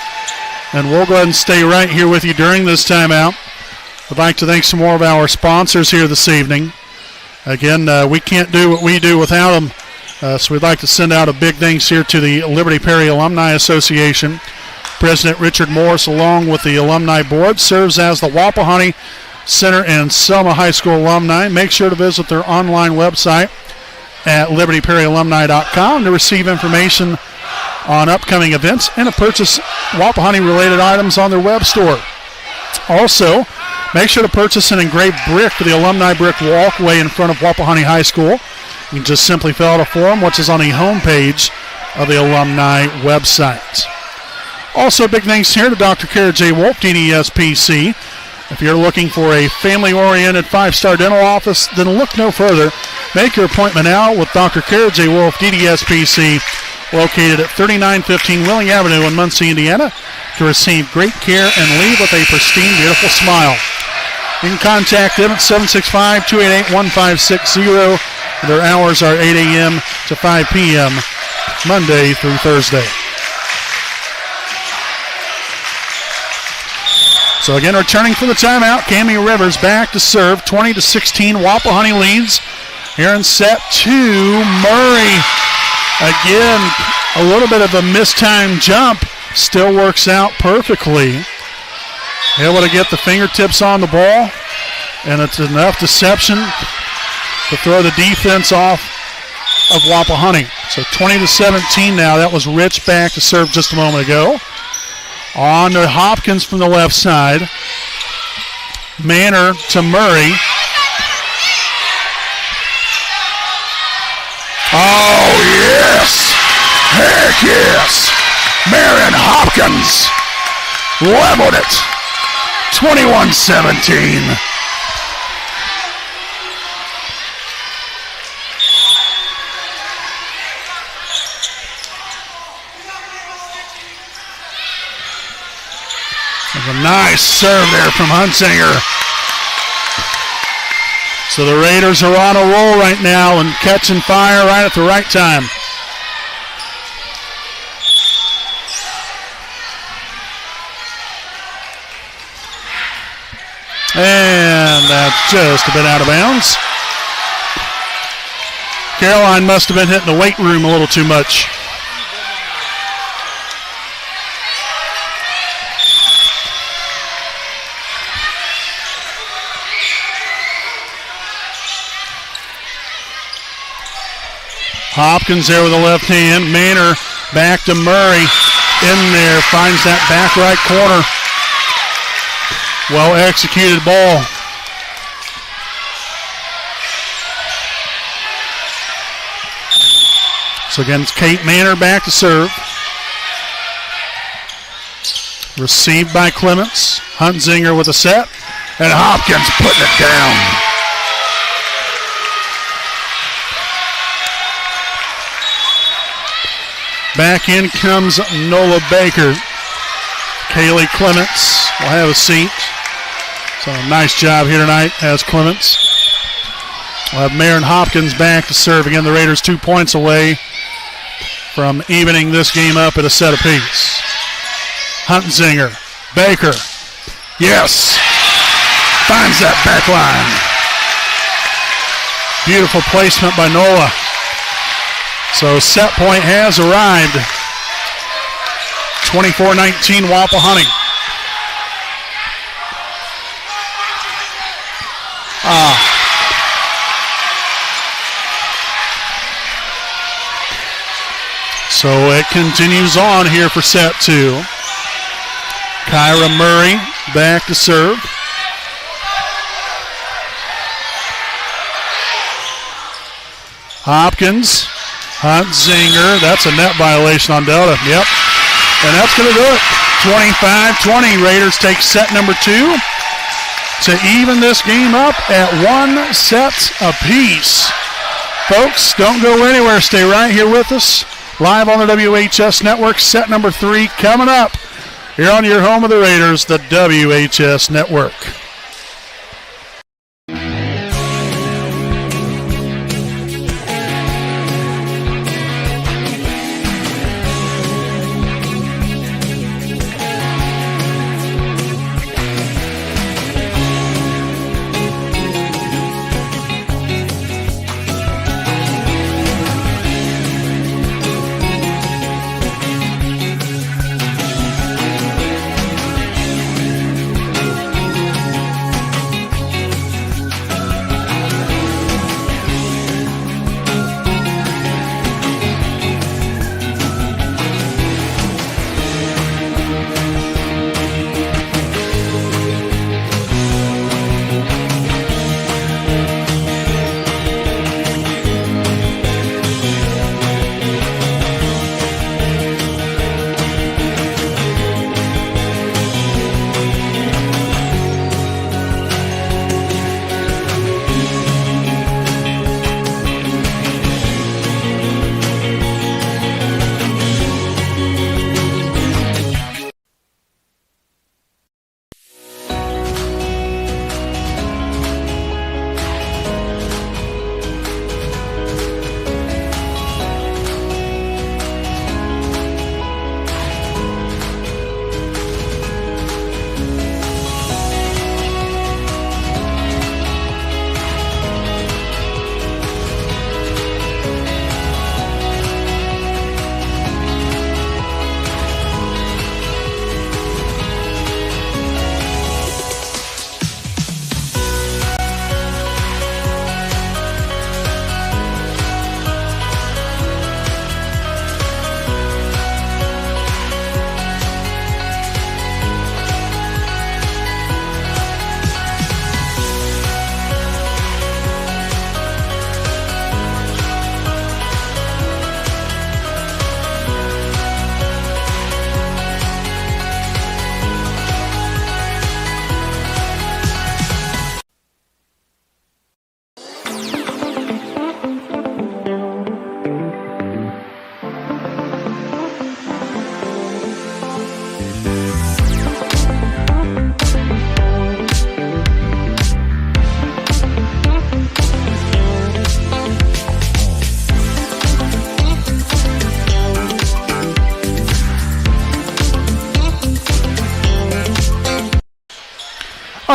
And we'll go ahead and stay right here with you during this timeout. I'd like to thank some more of our sponsors here this evening. Again, we can't do what we do without them. So we'd like to send out a big thanks here to the Liberty Perry Alumni Association. President Richard Morris, along with the Alumni Board, serves as the Wapahani Center and Selma High School alumni. Make sure to visit their online website at libertyperryalumni.com to receive information on upcoming events and to purchase Wapahani-related items on their web store. Also, make sure to purchase an engraved brick for the alumni brick walkway in front of Wapahani High School. You can just simply fill out a form, which is on the homepage of the alumni website. Also, big thanks here to Dr. Kara J. Wolf, DDSPC. If you're looking for a family-oriented 5-star dental office, then look no further. Make your appointment now with Dr. Kara J. Wolf, DDSPC, located at 3915 Willing Avenue in Muncie, Indiana, to receive great care and leave with a pristine, beautiful smile. You can contact them at 765-288-1560. Their hours are 8 a.m. to 5 p.m. Monday through Thursday. So again, returning for the timeout, Cami Rivers back to serve. 20-16, Wapahani leads here in set 2. Murray, again, a little bit of a mistimed jump, still works out perfectly. Able to get the fingertips on the ball, and it's enough deception to throw the defense off of Wapahani. So 20-17 now. That was Rich back to serve just a moment ago. On to Hopkins from the left side. Manor to Murray. Oh, yes! Heck yes! Marion Hopkins leveled it. 21-17. A nice serve there from Huntsinger. So the Raiders are on a roll right now and catching fire right at the right time. And that's just a bit out of bounds. Caroline must have been hitting the weight room a little too much. Hopkins there with the left hand. Manor back to Murray. In there, finds that back right corner. Well executed ball. So again, it's Kate Manor back to serve. Received by Clements. Huntsinger with a set. And Hopkins putting it down. Back in comes Nola Baker. Kaylee Clements will have a seat. So nice job here tonight as Clements. We'll have Marion Hopkins back to serve. Again, the Raiders 2 points away from evening this game up at a set apiece. Huntsinger, Baker. Yes. Finds that back line. Beautiful placement by Nola. So set point has arrived. 24-19 Wapahani. So it continues on here for set 2. Kyra Murray back to serve. Hopkins. Huntsinger, that's a net violation on Delta. Yep. And that's going to do it. 25-20. Raiders take set number 2 to even this game up at 1 set apiece. Folks, don't go anywhere. Stay right here with us. Live on the WHS Network. Set number 3 coming up here on your home of the Raiders, the WHS Network.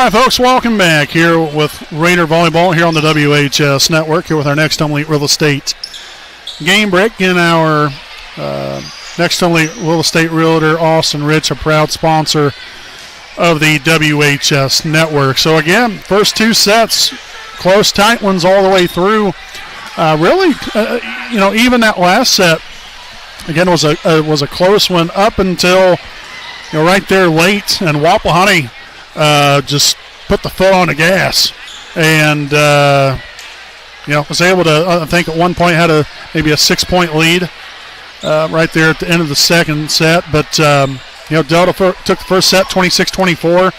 All right, folks, welcome back here with Raider Volleyball here on the WHS Network, here with our Next Home Elite Real Estate game break. In our Next Home Elite Real Estate Realtor, Austin Rich, a proud sponsor of the WHS Network. So, again, first two sets, close, tight ones all the way through. Really, even that last set, again, was a close one up until, right there late, and Wapahani just put the foot on the gas and, was able to, I think at one point had maybe a 6-point lead right there at the end of the second set. But, Delta took the first set 26-24.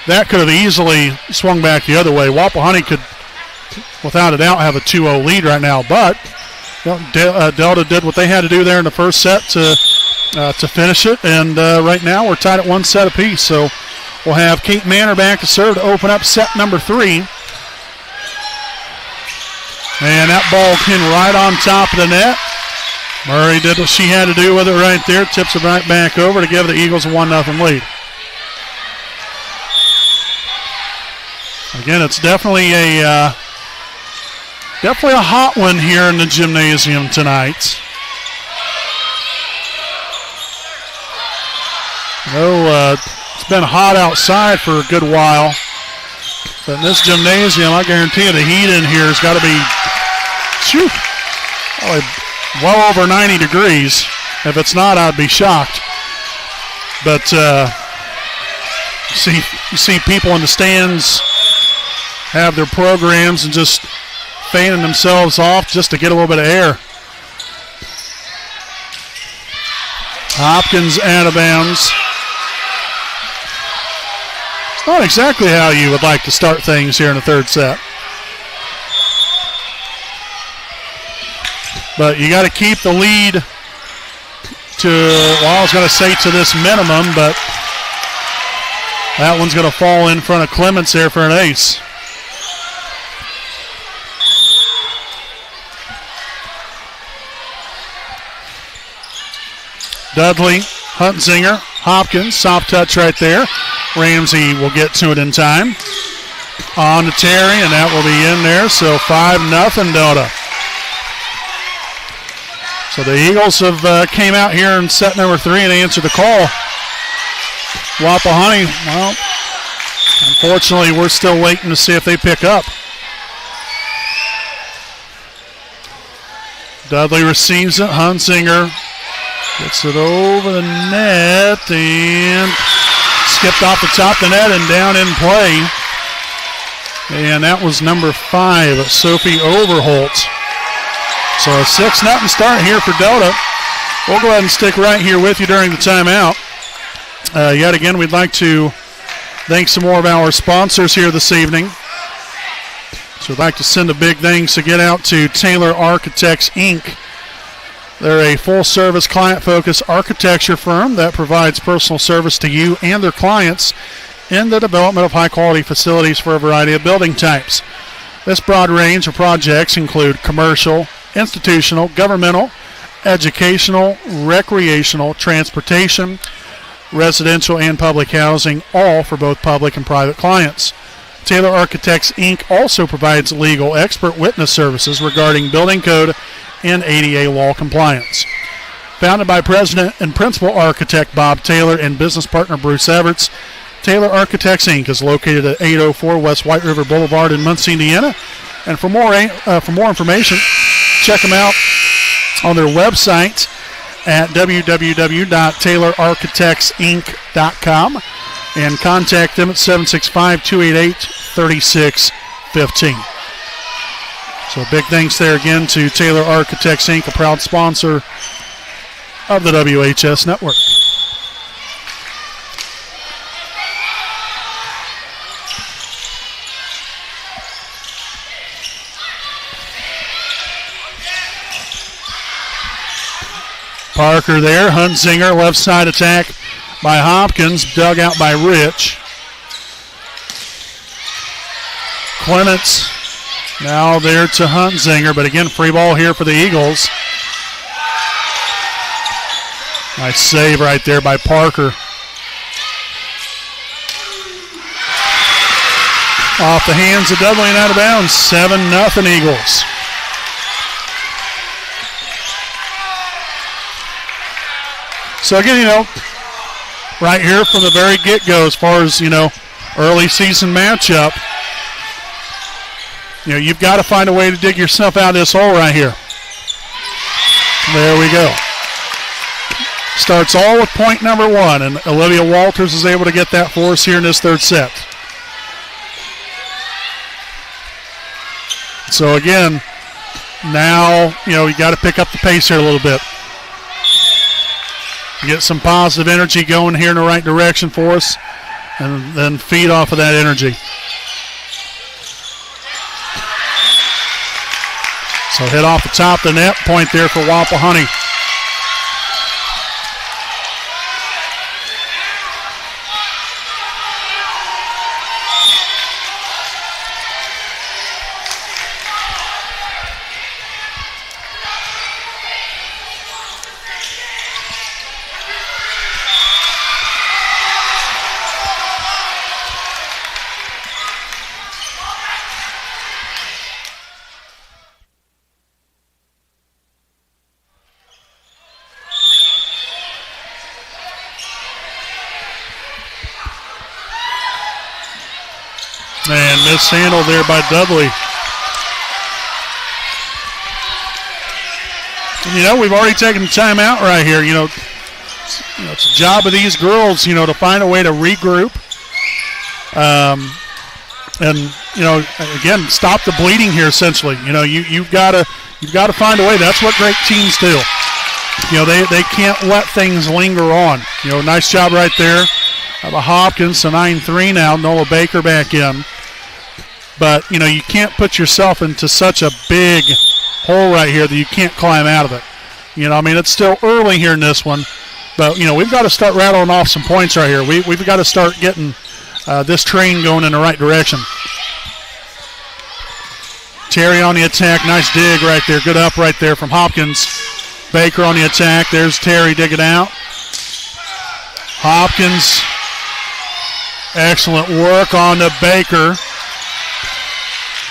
That could have easily swung back the other way. Wapahani could, without a doubt, have a 2-0 lead right now. But Delta did what they had to do there in the first set to finish it. And right now we're tied at one set apiece. So we'll have Kate Manor back to serve to open up set number 3. And that ball came right on top of the net. Murray did what she had to do with it right there. Tips it right back over to give the Eagles a 1-0 lead. Again, it's definitely a hot one here in the gymnasium tonight. It's been hot outside for a good while, but in this gymnasium, I guarantee you the heat in here has got to be probably well over 90 degrees. If it's not, I'd be shocked. But you see people in the stands have their programs and just fanning themselves off just to get a little bit of air. Hopkins out of bounds. Not exactly how you would like to start things here in the third set. But you got to keep the lead to, I was going to say to this minimum, but that one's going to fall in front of Clements there for an ace. Dudley, Huntsinger, Hopkins, soft touch right there. Ramsey will get to it in time. On to Terry, and that will be in there. So 5-0 Delta. So the Eagles have came out here in set number 3 and answered the call. Wapahani, well, unfortunately, we're still waiting to see if they pick up. Dudley receives it. Huntsinger gets it over the net and skipped off the top of the net and down in play. And that was number 5, Sophie Overholt. So a 6-0 start here for Delta. We'll go ahead and stick right here with you during the timeout. Yet again, we'd like to thank some more of our sponsors here this evening. So we'd like to send a big thanks again out to Taylor Architects, Inc. They're a full-service, client-focused architecture firm that provides personal service to you and their clients in the development of high-quality facilities for a variety of building types. This broad range of projects include commercial, institutional, governmental, educational, recreational, transportation, residential, and public housing, all for both public and private clients. Taylor Architects, Inc. also provides legal expert witness services regarding building code and ADA law compliance. Founded by President and Principal Architect Bob Taylor and business partner Bruce Everts, Taylor Architects, Inc. is located at 804 West White River Boulevard in Muncie, Indiana. And for more information, check them out on their website at www.taylorarchitectsinc.com and contact them at 765-288-3615. So big thanks there again to Taylor Architects, Inc., a proud sponsor of the WHS Network. Parker there, Huntsinger, left side attack by Hopkins, dug out by Rich. Clements now there to Huntsinger, but again, free ball here for the Eagles. Nice save right there by Parker. Off the hands of Dudley and out of bounds. 7-0 Eagles. So again, right here from the very get-go, as far as, early season matchup, you've got to find a way to dig yourself out of this hole right here. There we go. Starts all with point number 1, and Olivia Walters is able to get that for us here in this third set. So again, now, you got to pick up the pace here a little bit. Get some positive energy going here in the right direction for us, and then feed off of that energy. So hit off the top of the net, point there for Wapahani. And mishandled there by Dudley. And, we've already taken the timeout right here. It's a job of these girls, to find a way to regroup. And again, stop the bleeding here. Essentially, you've got to find a way. That's what great teams do. They can't let things linger on. Nice job right there. The Hopkins, so 9-3 now. Noah Baker back in. But, you can't put yourself into such a big hole right here that you can't climb out of it. It's still early here in this one. But, we've got to start rattling off some points right here. We've got to start getting this train going in the right direction. Terry on the attack. Nice dig right there. Good up right there from Hopkins. Baker on the attack. There's Terry digging out. Hopkins. Excellent work on the Baker.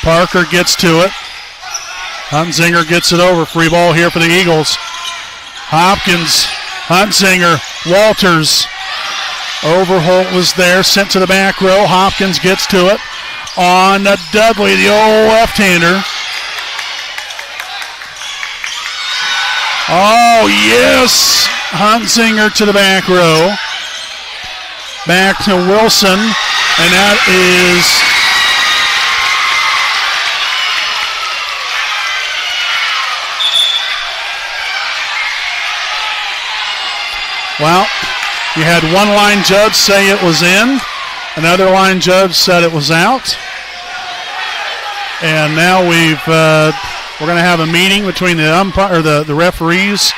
Parker gets to it. Hunzinger gets it over. Free ball here for the Eagles. Hopkins, Hunzinger, Walters. Overholt was there, sent to the back row. Hopkins gets to it. On to Dudley, the old left-hander. Oh, yes. Hunzinger to the back row. Back to Wilson. And that is... Well, you had one line judge say it was in. Another line judge said it was out. And now we're going to have a meeting between the umpire, or the referees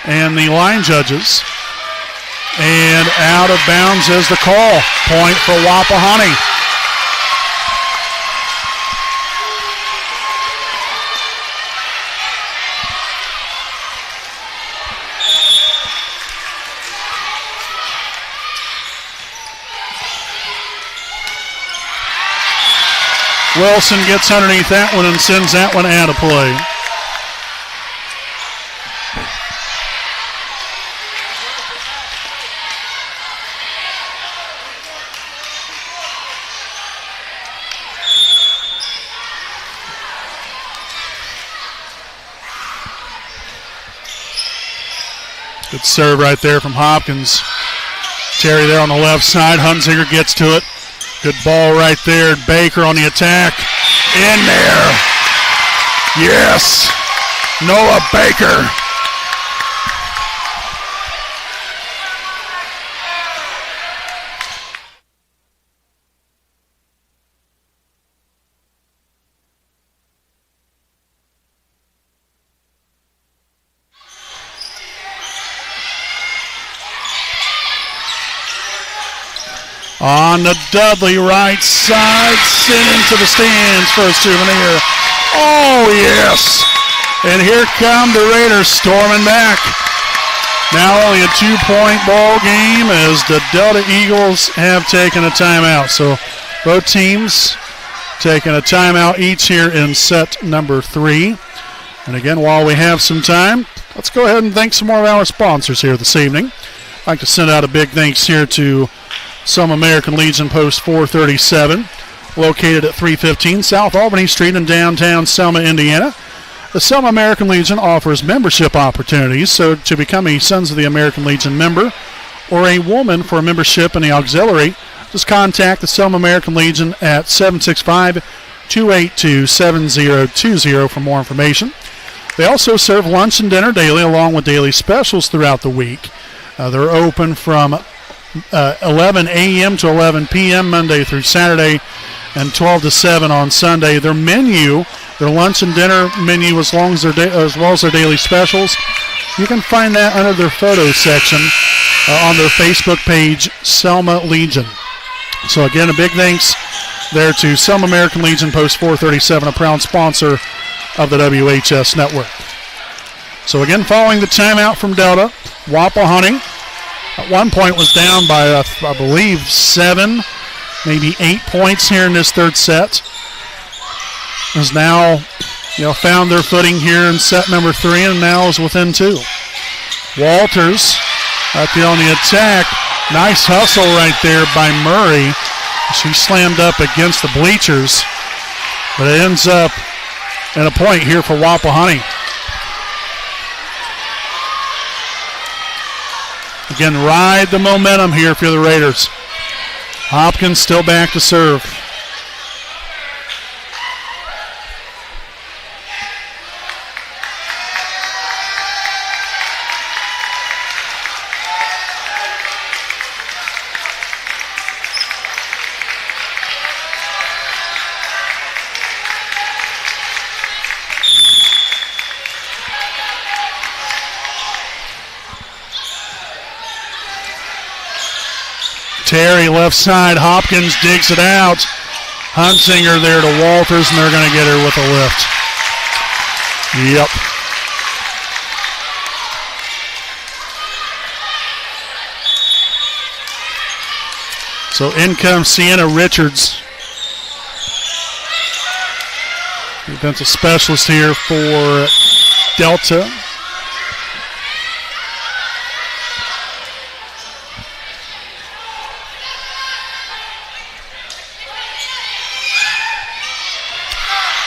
and the line judges. And out of bounds is the call. Point for Wapahani. Wilson gets underneath that one and sends that one out of play. Good serve right there from Hopkins. Terry there on the left side. Hunzinger gets to it. Good ball right there. Baker on the attack. In there. Yes. Noah Baker. On the Dudley right side, sent into the stands for a souvenir. Oh, yes. And here come the Raiders storming back. Now only a 2-point ball game as the Delta Eagles have taken a timeout. So both teams taking a timeout each here in set number 3. And again, while we have some time, let's go ahead and thank some more of our sponsors here this evening. I'd like to send out a big thanks here to some American Legion Post 437, located at 315 South Albany Street in downtown Selma, Indiana. The Selma American Legion offers membership opportunities, so to become a Sons of the American Legion member or a woman for a membership in the auxiliary, just contact the Selma American Legion at 765-282-7020 for more information. They also serve lunch and dinner daily along with daily specials throughout the week. They're open from 11 a.m. to 11 p.m. Monday through Saturday and 12 to 7 on Sunday. Their menu, their lunch and dinner menu, as well as their daily specials, you can find that under their photos section on their Facebook page, Selma Legion. So again, a big thanks there to Selma American Legion Post 437, a proud sponsor of the WHS Network. So again, following the timeout from Delta, Wapahani at one point was down by, I believe, 7, maybe 8 points here in this third set. Has now, found their footing here in set number 3 and now is within 2. Walters out there on the attack. Nice hustle right there by Murray. She slammed up against the bleachers, but it ends up in a point here for Wapahani. Again, ride the momentum here for the Raiders. Hopkins still back to serve. Terry left side. Hopkins digs it out. Hunsinger there to Walters, and they're going to get her with a lift. Yep. So in comes Sienna Richards, defensive specialist here for Delta.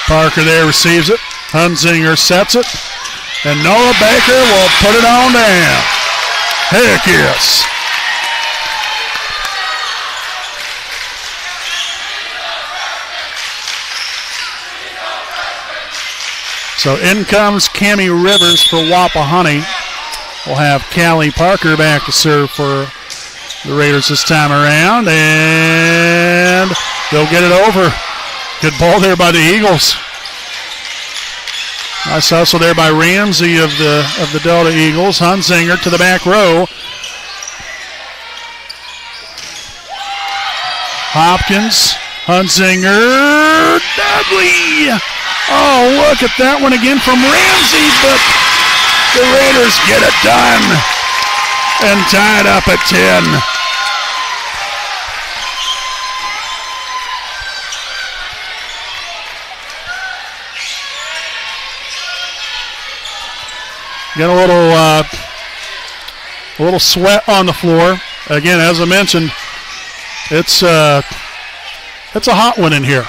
Parker there receives it. Hunsinger sets it. And Noah Baker will put it on down. Heck yes. So in comes Cammie Rivers for Wapahani. We'll have Callie Parker back to serve for the Raiders this time around. And they'll get it over. Good ball there by the Eagles. Nice hustle there by Ramsey of the Delta Eagles. Hunsinger to the back row. Hopkins, Hunsinger, Dudley. Oh, look at that one again from Ramsey, but the Raiders get it done and tie it up at 10. Get a little sweat on the floor. Again, as I mentioned, it's a hot one in here.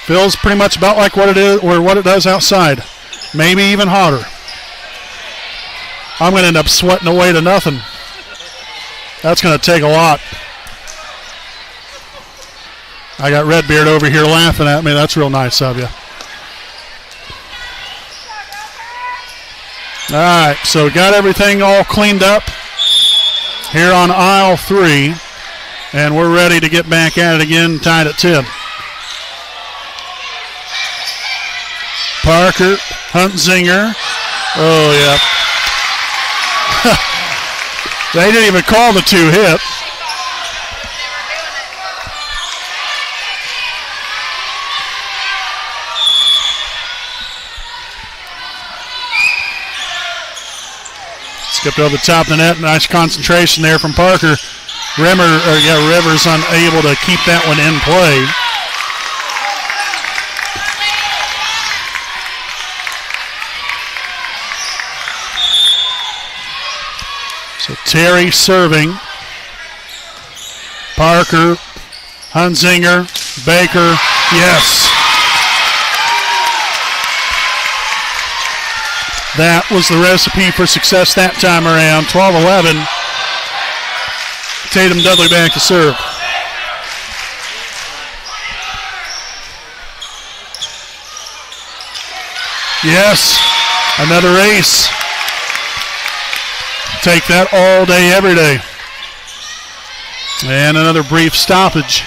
Feels pretty much about like what it is or what it does outside. Maybe even hotter. I'm going to end up sweating away to nothing. That's going to take a lot. I got Redbeard over here laughing at me. That's real nice of you. All right, so we got everything all cleaned up here on aisle 3, and we're ready to get back at it again, tied at 10. Parker, Hunsinger. Oh, yeah. They didn't even call the 2-hit. Skipped over the top of the net. Nice concentration there from Parker. Rivers unable to keep that one in play. So Terry serving. Parker, Hunzinger, Baker, yes. That was the recipe for success that time around. 12-11. Tatum Dudley back to serve. Yes, another ace. Take that all day, every day. And another brief stoppage.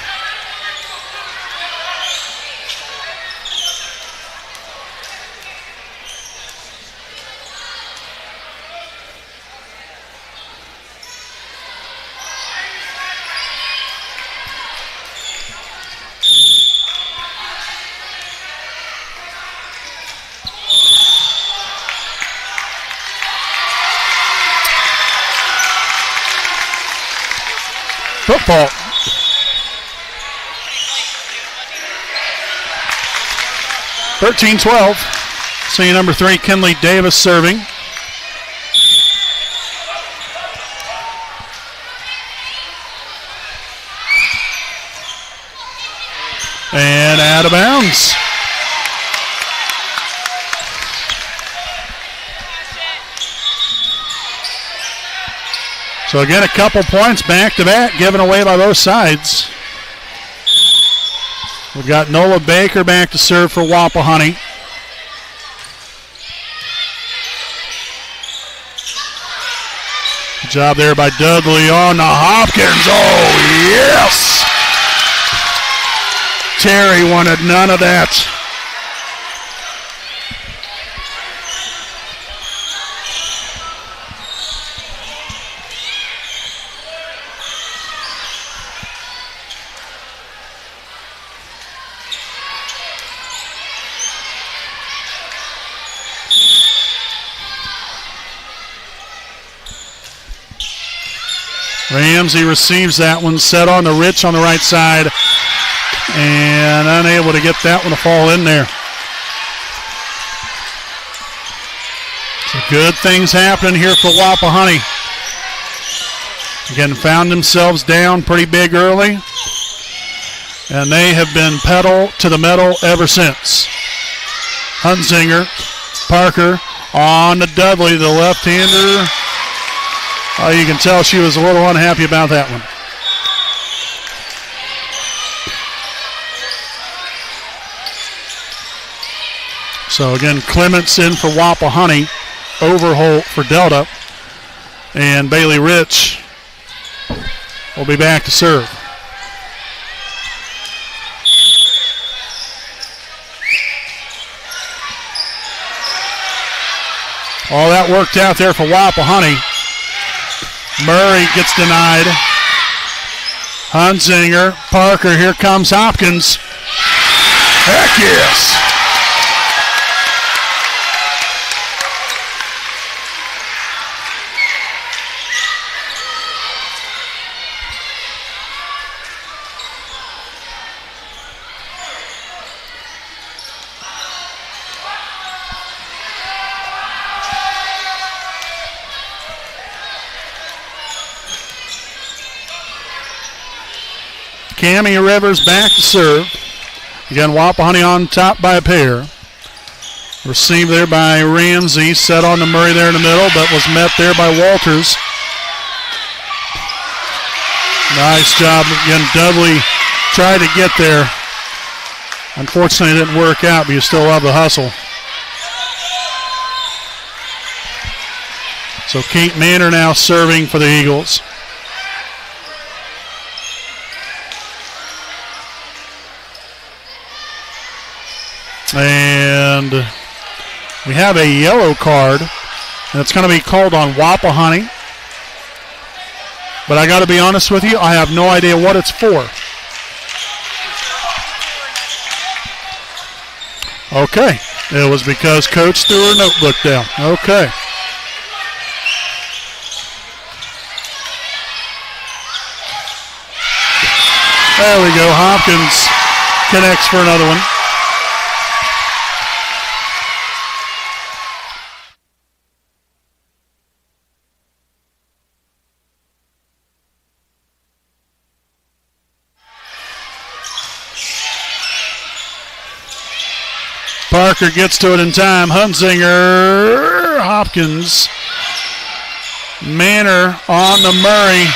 Football. (13-12). Senior number 3, Kinley Davis serving. And out of bounds. So again, a couple points back-to-back given away by both sides. We've got Nola Baker back to serve for Wapahani. Good job there by Dudley on the Hopkins. Oh, yes! Terry wanted none of that. Ramsey receives that one, set on the Rich on the right side, and unable to get that one to fall in there. So good things happening here for Wapahani. Again, found themselves down pretty big early, and they have been pedal to the metal ever since. Hunzinger, Parker on to Dudley, the left-hander. Oh, you can tell she was a little unhappy about that one. So again, Clements in for Wapahani, Overholt for Delta, and Bailey Rich will be back to serve. All that worked out there for Wapahani. Murray gets denied. Hunzinger, Parker, here comes Hopkins. Heck yes! Cammie Rivers back to serve. Again, Wapahani on top by a pair. Received there by Ramsey. Set on to Murray there in the middle, but was met there by Walters. Nice job. Again, Dudley tried to get there. Unfortunately, it didn't work out, but you still love the hustle. So Kate Manor now serving for the Eagles. And we have a yellow card, and it's going to be called on Wapahani. But I got to be honest with you, I have no idea what it's for. Okay, it was because Coach threw her notebook down. Okay. There we go. Hopkins connects for another one. Parker gets to it in time. Hunzinger, Hopkins, Manor on the Murray.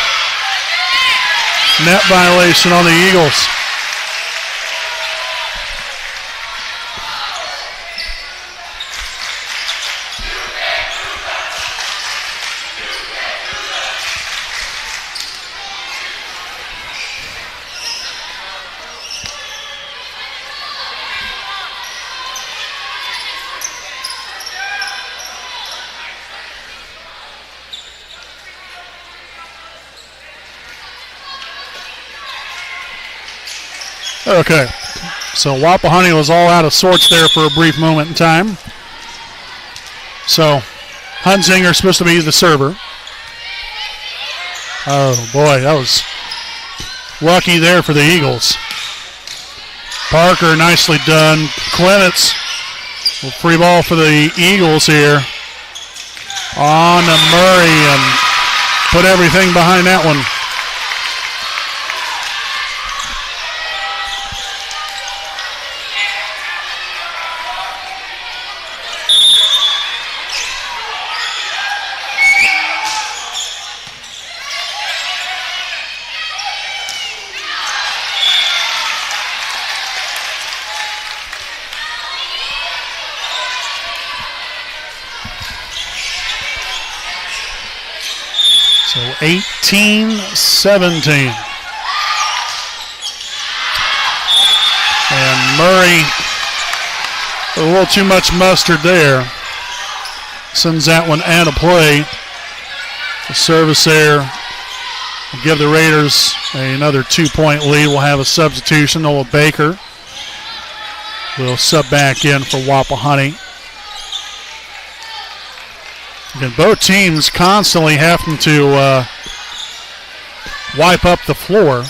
Net violation on the Eagles. Okay, so Wapahani was all out of sorts there for a brief moment in time. So Hunzinger supposed to be the server. Oh boy, that was lucky there for the Eagles. Parker, nicely done. Clements, free ball for the Eagles here. On to Murray and put everything behind that one. So 18-17. And Murray, a little too much mustard there. Sends that one out of play. The service there will give the Raiders another 2-point lead. We'll have a substitution. Noah Baker will sub back in for Wapahani. Again, both teams constantly having to wipe up the floor.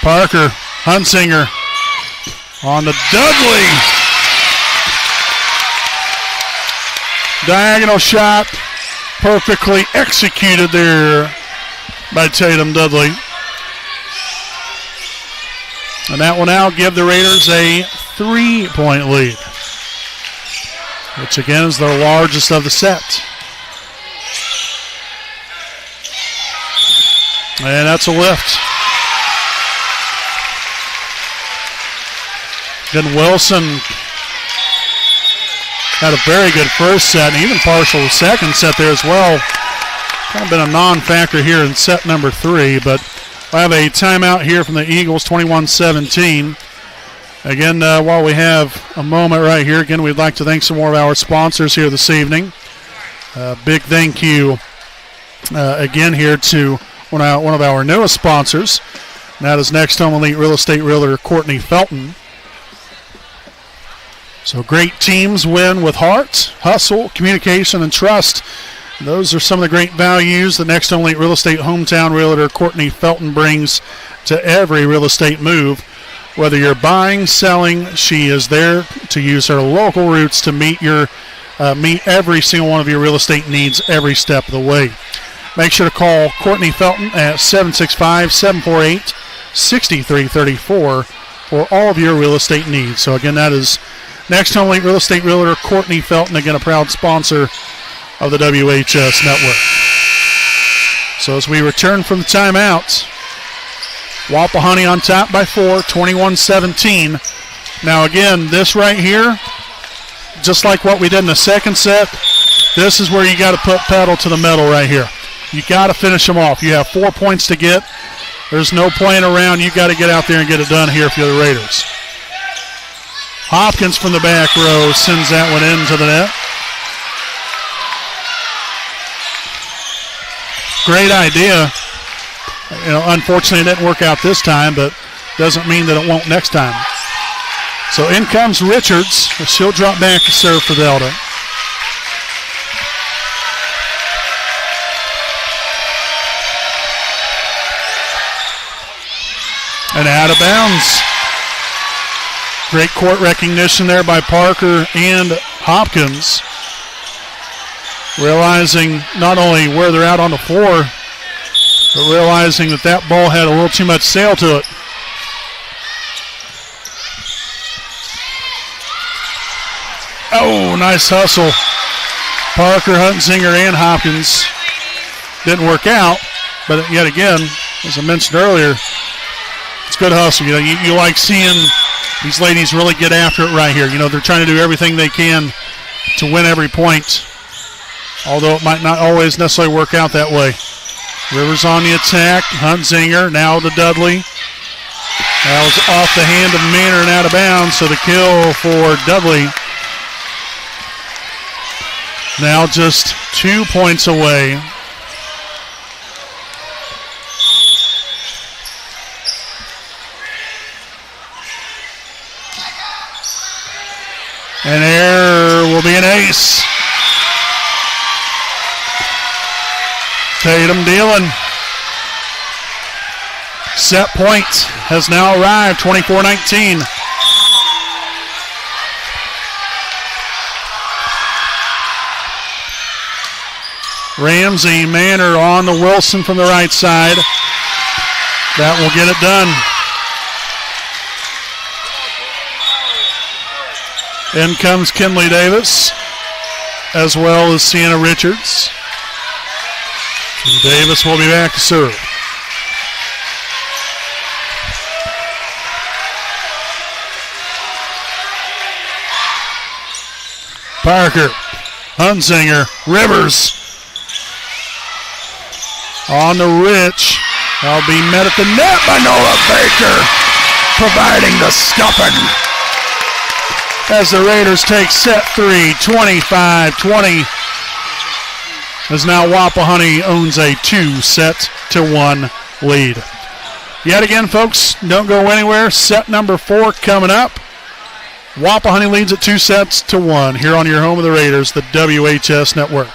Parker, Hunzinger on the Dudley. Diagonal shot, perfectly executed there by Tatum Dudley. And that will now give the Raiders a 3-point lead, which again is their largest of the set. And that's a lift. Then Wilson had a very good first set and even partial second set there as well. Kind of been a non-factor here in set number 3, but we'll have a timeout here from the Eagles, 21-17. Again, while we have a moment right here, again, we'd like to thank some more of our sponsors here this evening. Big thank you again here to one of our newest sponsors, and that is Next Home Elite Real Estate Realtor Courtney Felton. So great teams win with heart, hustle, communication, and trust. Those are some of the great values the Next Home Elite Real Estate hometown realtor Courtney Felton brings to every real estate move. Whether you're buying, selling, she is there to use her local roots to meet every single one of your real estate needs every step of the way. Make sure to call Courtney Felton at 765-748-6334 for all of your real estate needs. So again, that is Next Home Elite Real Estate Realtor Courtney Felton, again a proud sponsor of the WHS Network. So as we return from the timeouts, Wapahani on top by 4, 21-17. Now again, this right here, just like what we did in the second set, this is where you got to put pedal to the metal right here. You got to finish them off. You have 4 points to get. There's no playing around. You got to get out there and get it done here for the Raiders. Hopkins from the back row sends that one into the net. Great idea. Unfortunately, it didn't work out this time, but doesn't mean that it won't next time. So in comes Richards. She'll drop back to serve for Delta. And out of bounds. Great court recognition there by Parker and Hopkins. realizing not only where they're out on the floor, but realizing that that ball had a little too much sail to it. Oh, nice hustle. Parker, Huntsinger, and Hopkins. Didn't work out, but yet again, as I mentioned earlier, it's good hustle. You know, you like seeing these ladies really get after it right here. You know, they're trying to do everything they can to win every point, although it might not always necessarily work out that way. Rivers on the attack. Huntsinger now to Dudley. That was off the hand of Manor and out of bounds, so the kill for Dudley. Now just 2 points away. And there will be an ace. Tatum dealing. Set point has now arrived, 24-19. Ramsey, Manor on the Wilson from the right side. That will get it done. In comes Kinley Davis, as well as Sienna Richards. Davis will be back to serve. Parker, Huntsinger, Rivers. On the Rich. That'll be met at the net by Noah Baker, providing the stuffing. As the Raiders take set 3, 25-20. As now Wapahani owns a 2-1 lead. Yet again, folks, don't go anywhere. Set number 4 coming up. Wapahani leads at 2-1 here on your home of the Raiders, the WHS Network.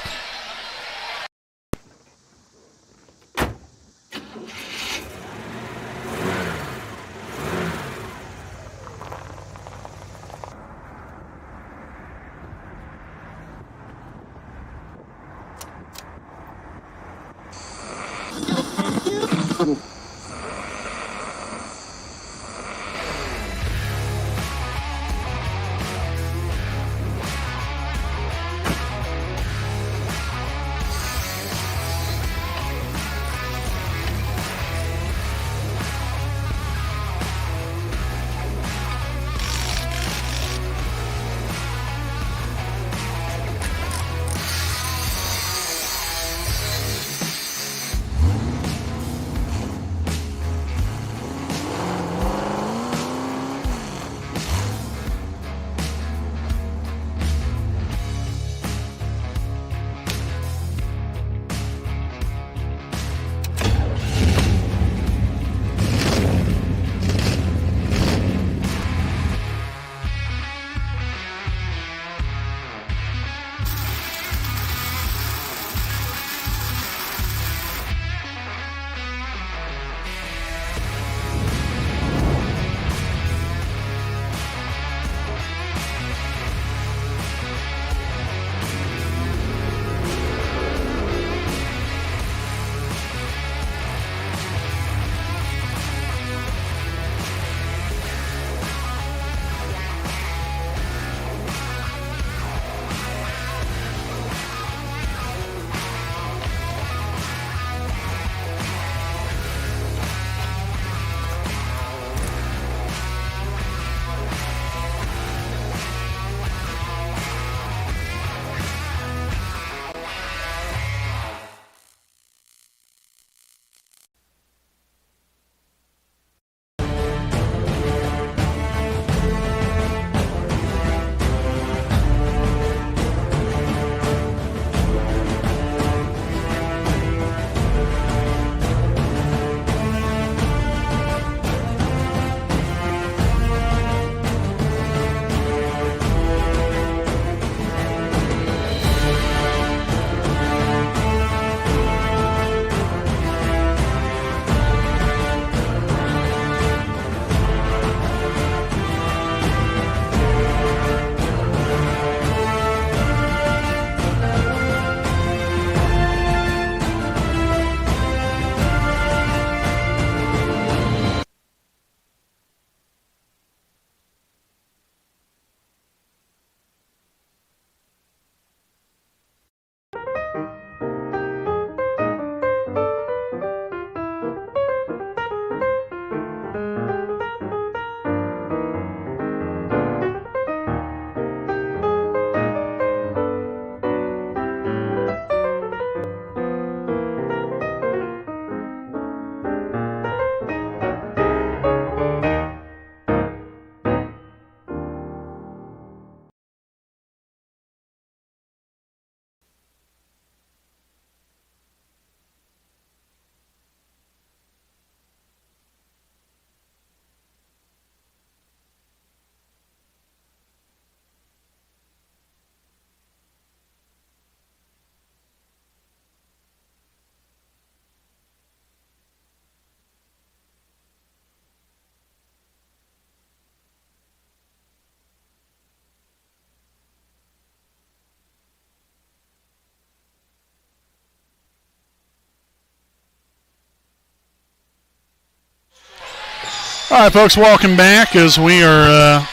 All right, folks, welcome back as we are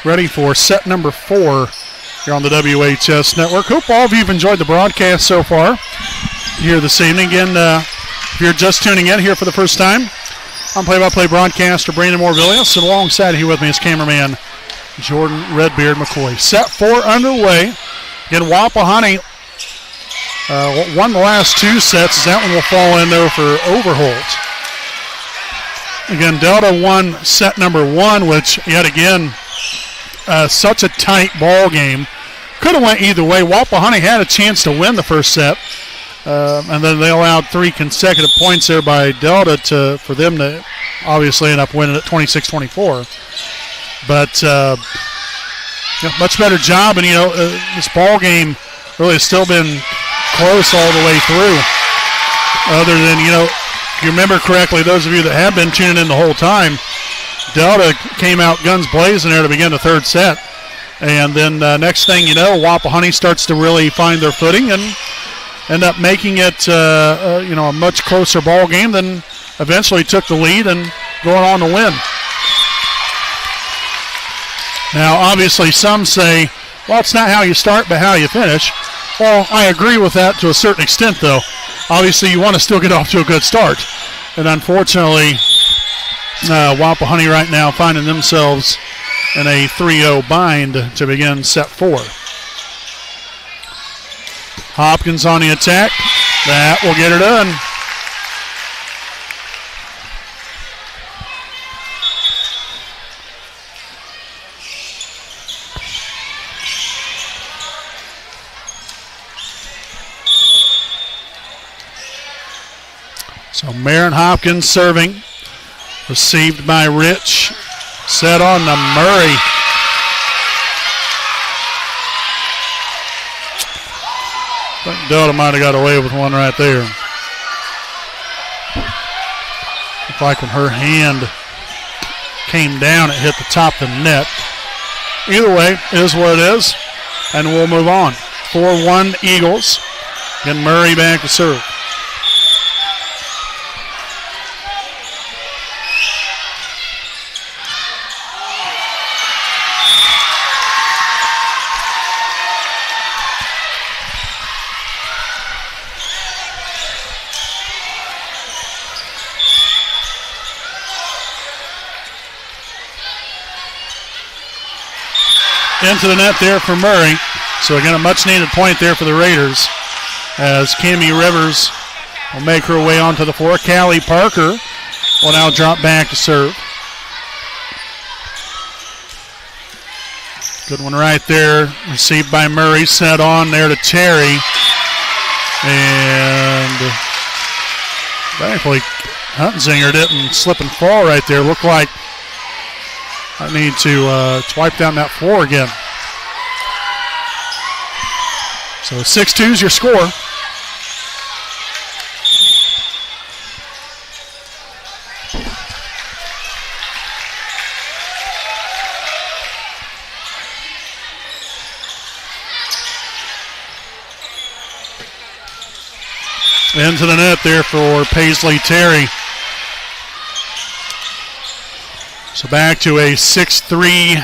ready for set number 4 here on the WHS Network. Hope all of you have enjoyed the broadcast so far here this evening. Again, if you're just tuning in here for the first time, I'm play-by-play broadcaster Brandon Moore-Villius, and alongside here with me is cameraman Jordan Redbeard McCoy. Set 4 underway. Again, Wapahani won the last 2 sets. That one will fall in, though, for Overholt. Again, Delta won set number 1, which, yet again, such a tight ball game. Could have went either way. Wapahani had a chance to win the first set, and then they allowed 3 consecutive points there by Delta for them to obviously end up winning at 26-24. But much better job, and this ball game really has still been close all the way through. Other than if you remember correctly, those of you that have been tuning in the whole time, Delta came out guns blazing there to begin the third set. And then next thing you know, Wapahani starts to really find their footing and end up making it a much closer ball game than eventually took the lead and going on to win. Now, obviously, some say, well, it's not how you start, but how you finish. Well, I agree with that to a certain extent, though. Obviously, you want to still get off to a good start. And unfortunately, Wapahani right now finding themselves in a 3-0 bind to begin set 4. Hopkins on the attack. That will get her done. So Marin Hopkins serving. Received by Rich. Set on to Murray. I think Delta might have got away with one right there. Looked like when her hand came down, it hit the top of the net. Either way, it is what it is, and we'll move on. 4-1 Eagles. Again, Murray back to serve. Into the net there for Murray. So again, a much needed point there for the Raiders as Cammie Rivers will make her way onto the floor. Callie Parker will now drop back to serve. Good one right there. Received by Murray. Set on there to Terry. And thankfully Hunzinger didn't slip and fall right there. Looked like I need to wipe down that floor again. So 6-2 is your score. Into the net there for Paisley Terry. So back to a 6-3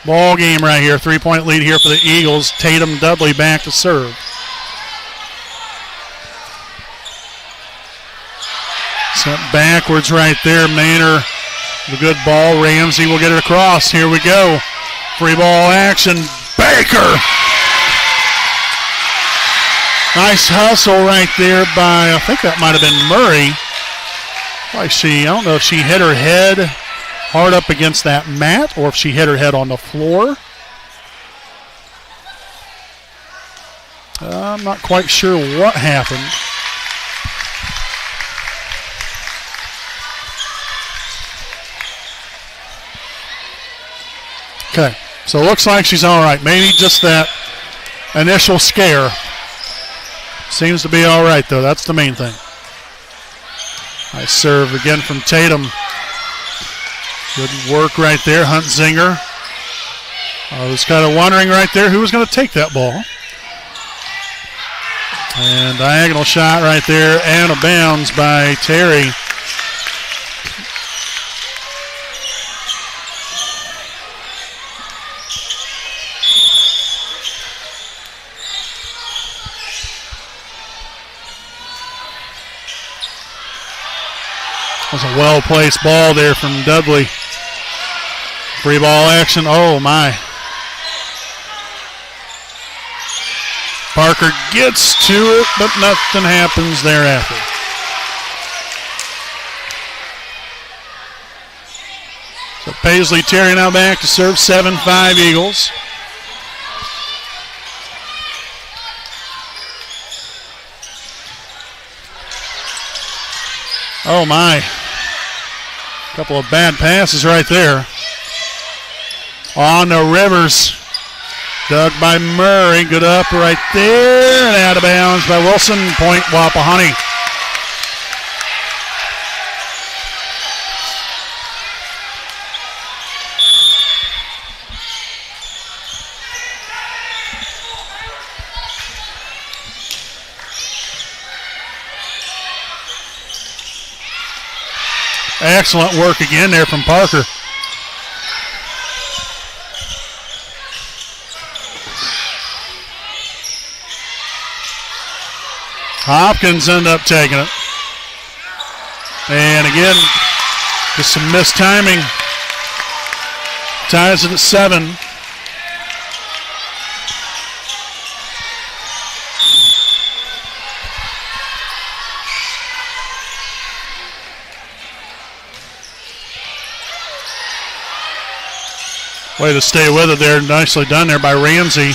ball game right here. 3-point lead here for the Eagles. Tatum Dudley back to serve. Sent backwards right there. Maynard, the good ball. Ramsey will get it across. Here we go. Free ball action. Baker. Nice hustle right there by, I think that might have been Murray. I don't know if she hit her head hard up against that mat or if she hit her head on the floor. I'm not quite sure what happened. Okay, so it looks like she's all right. Maybe just that initial scare. Seems to be all right, though. That's the main thing. Nice serve again from Tatum. Good work right there, Hunzinger. I was kind of wondering right there who was going to take that ball. And diagonal shot right there, out of bounds by Terry. Was a well-placed ball there from Dudley. Free ball action. Oh, my. Parker gets to it, but nothing happens thereafter. So Paisley Terry now back to serve. 7-5 Eagles. Oh, my. Couple of bad passes right there. On to Rivers. Dug by Murray. Good up right there. And out of bounds by Wilson. Point Wapahani. Excellent work again there from Parker. Hopkins end up taking it. And again, just some missed timing. Ties it at 7. Way to stay with it there. Nicely done there by Ramsey.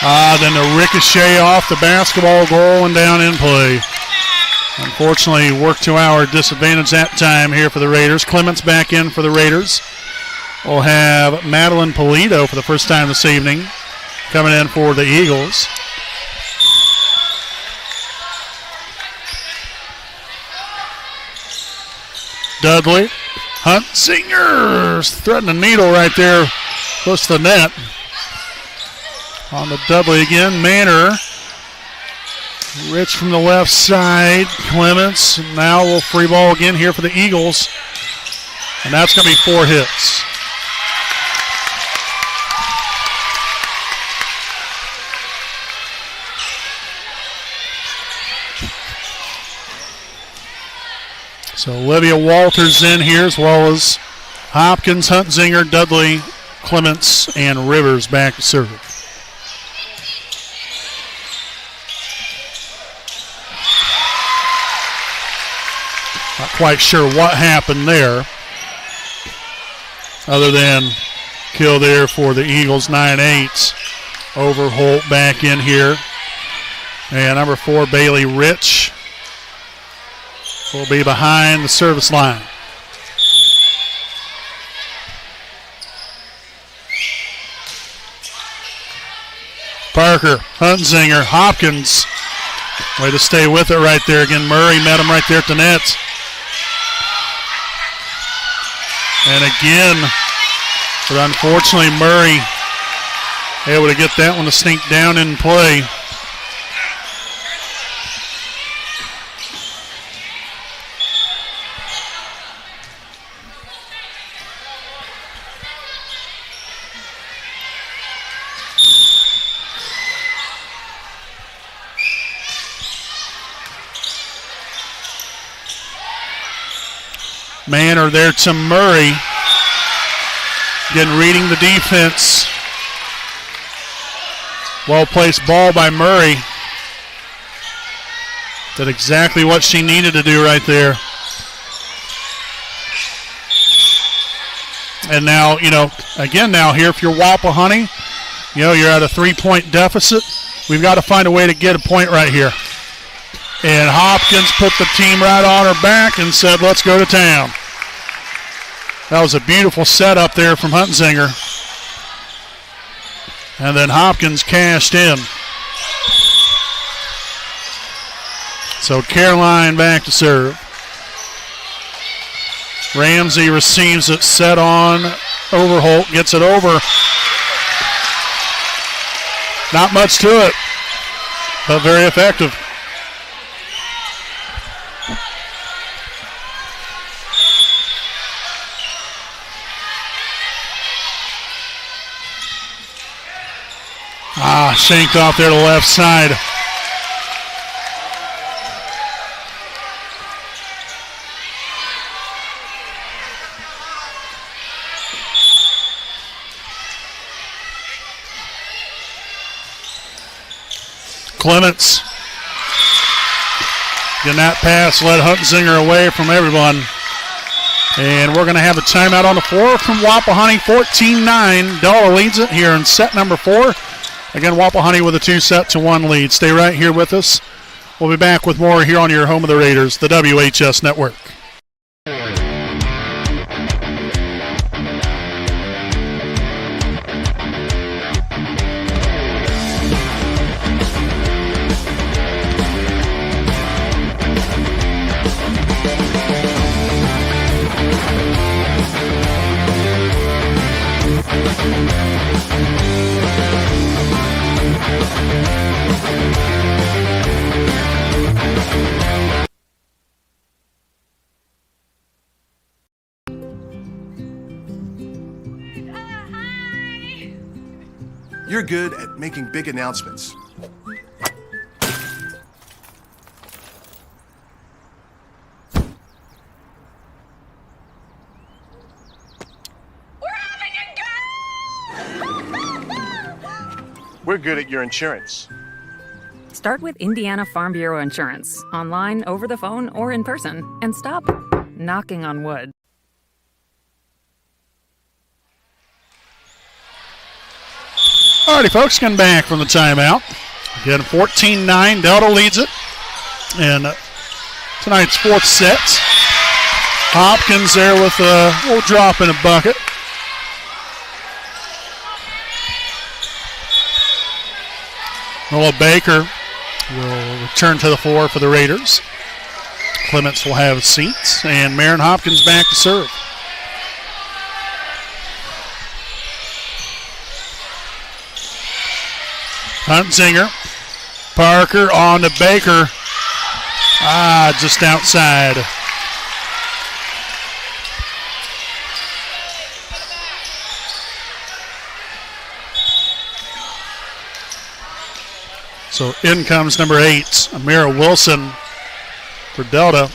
Then the ricochet off the basketball goal and down in play. Unfortunately, worked to our disadvantage that time here for the Raiders. Clements back in for the Raiders. We'll have Madeline Polito for the first time this evening coming in for the Eagles. Dudley. Huntzinger's threading the needle right there close to the net. On to Dudley again. Manor. Rich from the left side. Clements. Now we'll free ball again here for the Eagles. And that's going to be 4 hits. So Olivia Walters in here, as well as Hopkins, Huntzinger, Dudley, Clements, and Rivers back to serve. Not quite sure what happened there, other than kill there for the Eagles. 9-8. Overholt back in here. And number 4, Bailey Rich, will be behind the service line. Parker, Huntzinger, Hopkins. Way to stay with it right there. Again, Murray met him right there at the net. And again, but unfortunately Murray able to get that one to sneak down in play. Manor there to Murray. Again, reading the defense. Well-placed ball by Murray. Did exactly what she needed to do right there. And now, again now here, if you're Wapahani, you're at a 3-point deficit. We've got to find a way to get a point right here. And Hopkins put the team right on her back and said, let's go to town. That was a beautiful setup there from Huntzinger. And then Hopkins cashed in. So Caroline back to serve. Ramsey receives it, set on Overholt, gets it over. Not much to it, but very effective. Shanked off there to the left side. Clements. Getting that pass led Huntsinger away from everyone. And we're going to have a timeout on the floor from Wapahani. 14-9. Delta leads it here in set number 4. Again, Wapahani with a 2-1 lead. Stay right here with us. We'll be back with more here on your home of the Raiders, the WHS Network. You're good at making big announcements. We're good at your insurance. Start with Indiana Farm Bureau Insurance, online, over the phone, or in person, and stop knocking on wood. Alrighty, folks, coming back from the timeout. Again, 14-9, Delta leads it. And tonight's 4th set. Hopkins there with a little drop in a bucket. Noah Baker will return to the floor for the Raiders. Clements will have seats, and Marin Hopkins back to serve. Huntsinger, Parker on to Baker. Just outside. So in comes number 8, Amira Wilson for Delta.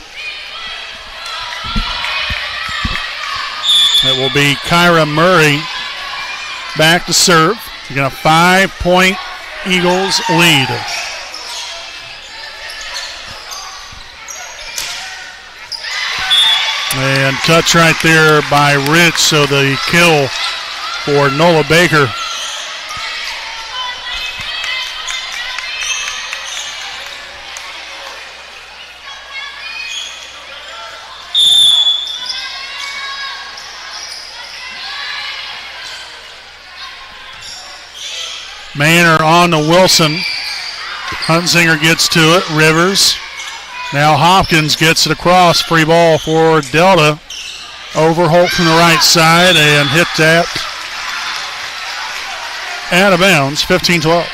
It will be Kyra Murray back to serve. You got a 5-point Eagles lead. And touch right there by Rich, so the kill for Nola Baker. Manor on to Wilson. Huntsinger gets to it. Rivers. Now Hopkins gets it across. Free ball for Delta. Overholt from the right side and hit that out of bounds. 15-12.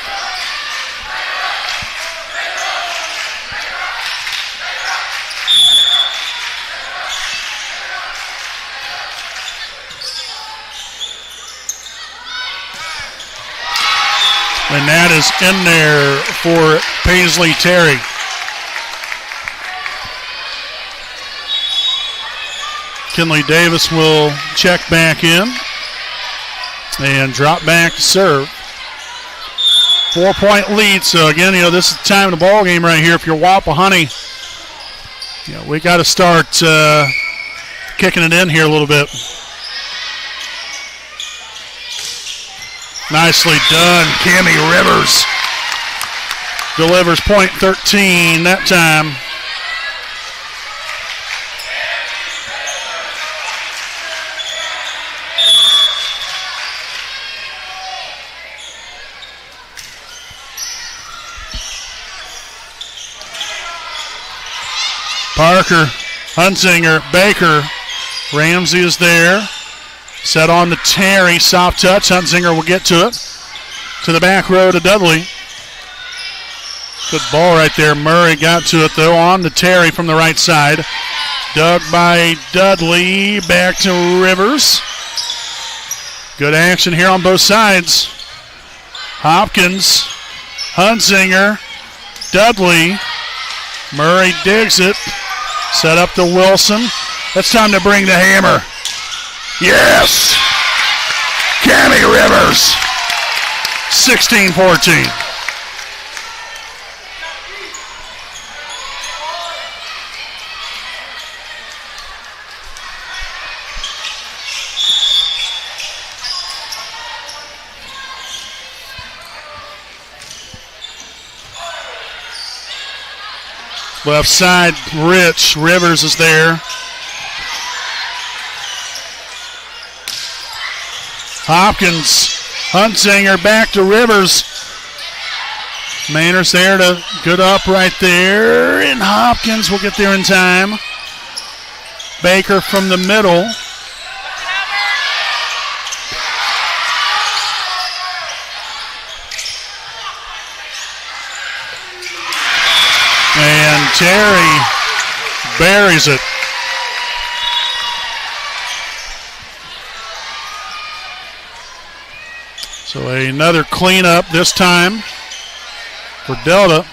And that is in there for Paisley Terry. Kinley Davis will check back in and drop back to serve. 4-point lead. So again, this is the time of the ball game right here. If you're Wapahani, we got to start kicking it in here a little bit. Nicely done. Cammie Rivers delivers point 13 that time. Parker, Huntsinger, Baker. Ramsey is there. Set on to Terry. Soft touch. Huntsinger will get to it. To the back row to Dudley. Good ball right there. Murray got to it, though. On to Terry from the right side. Dug by Dudley. Back to Rivers. Good action here on both sides. Hopkins. Huntsinger. Dudley. Murray digs it. Set up to Wilson. It's time to bring the hammer. Yes! Cammie Rivers! 16-14. Left side, Rich. Rivers is there. Hopkins, Huntsinger back to Rivers. Maynard's there to good up right there, and Hopkins will get there in time. Baker from the middle. And Terry buries it. So another cleanup this time for Delta.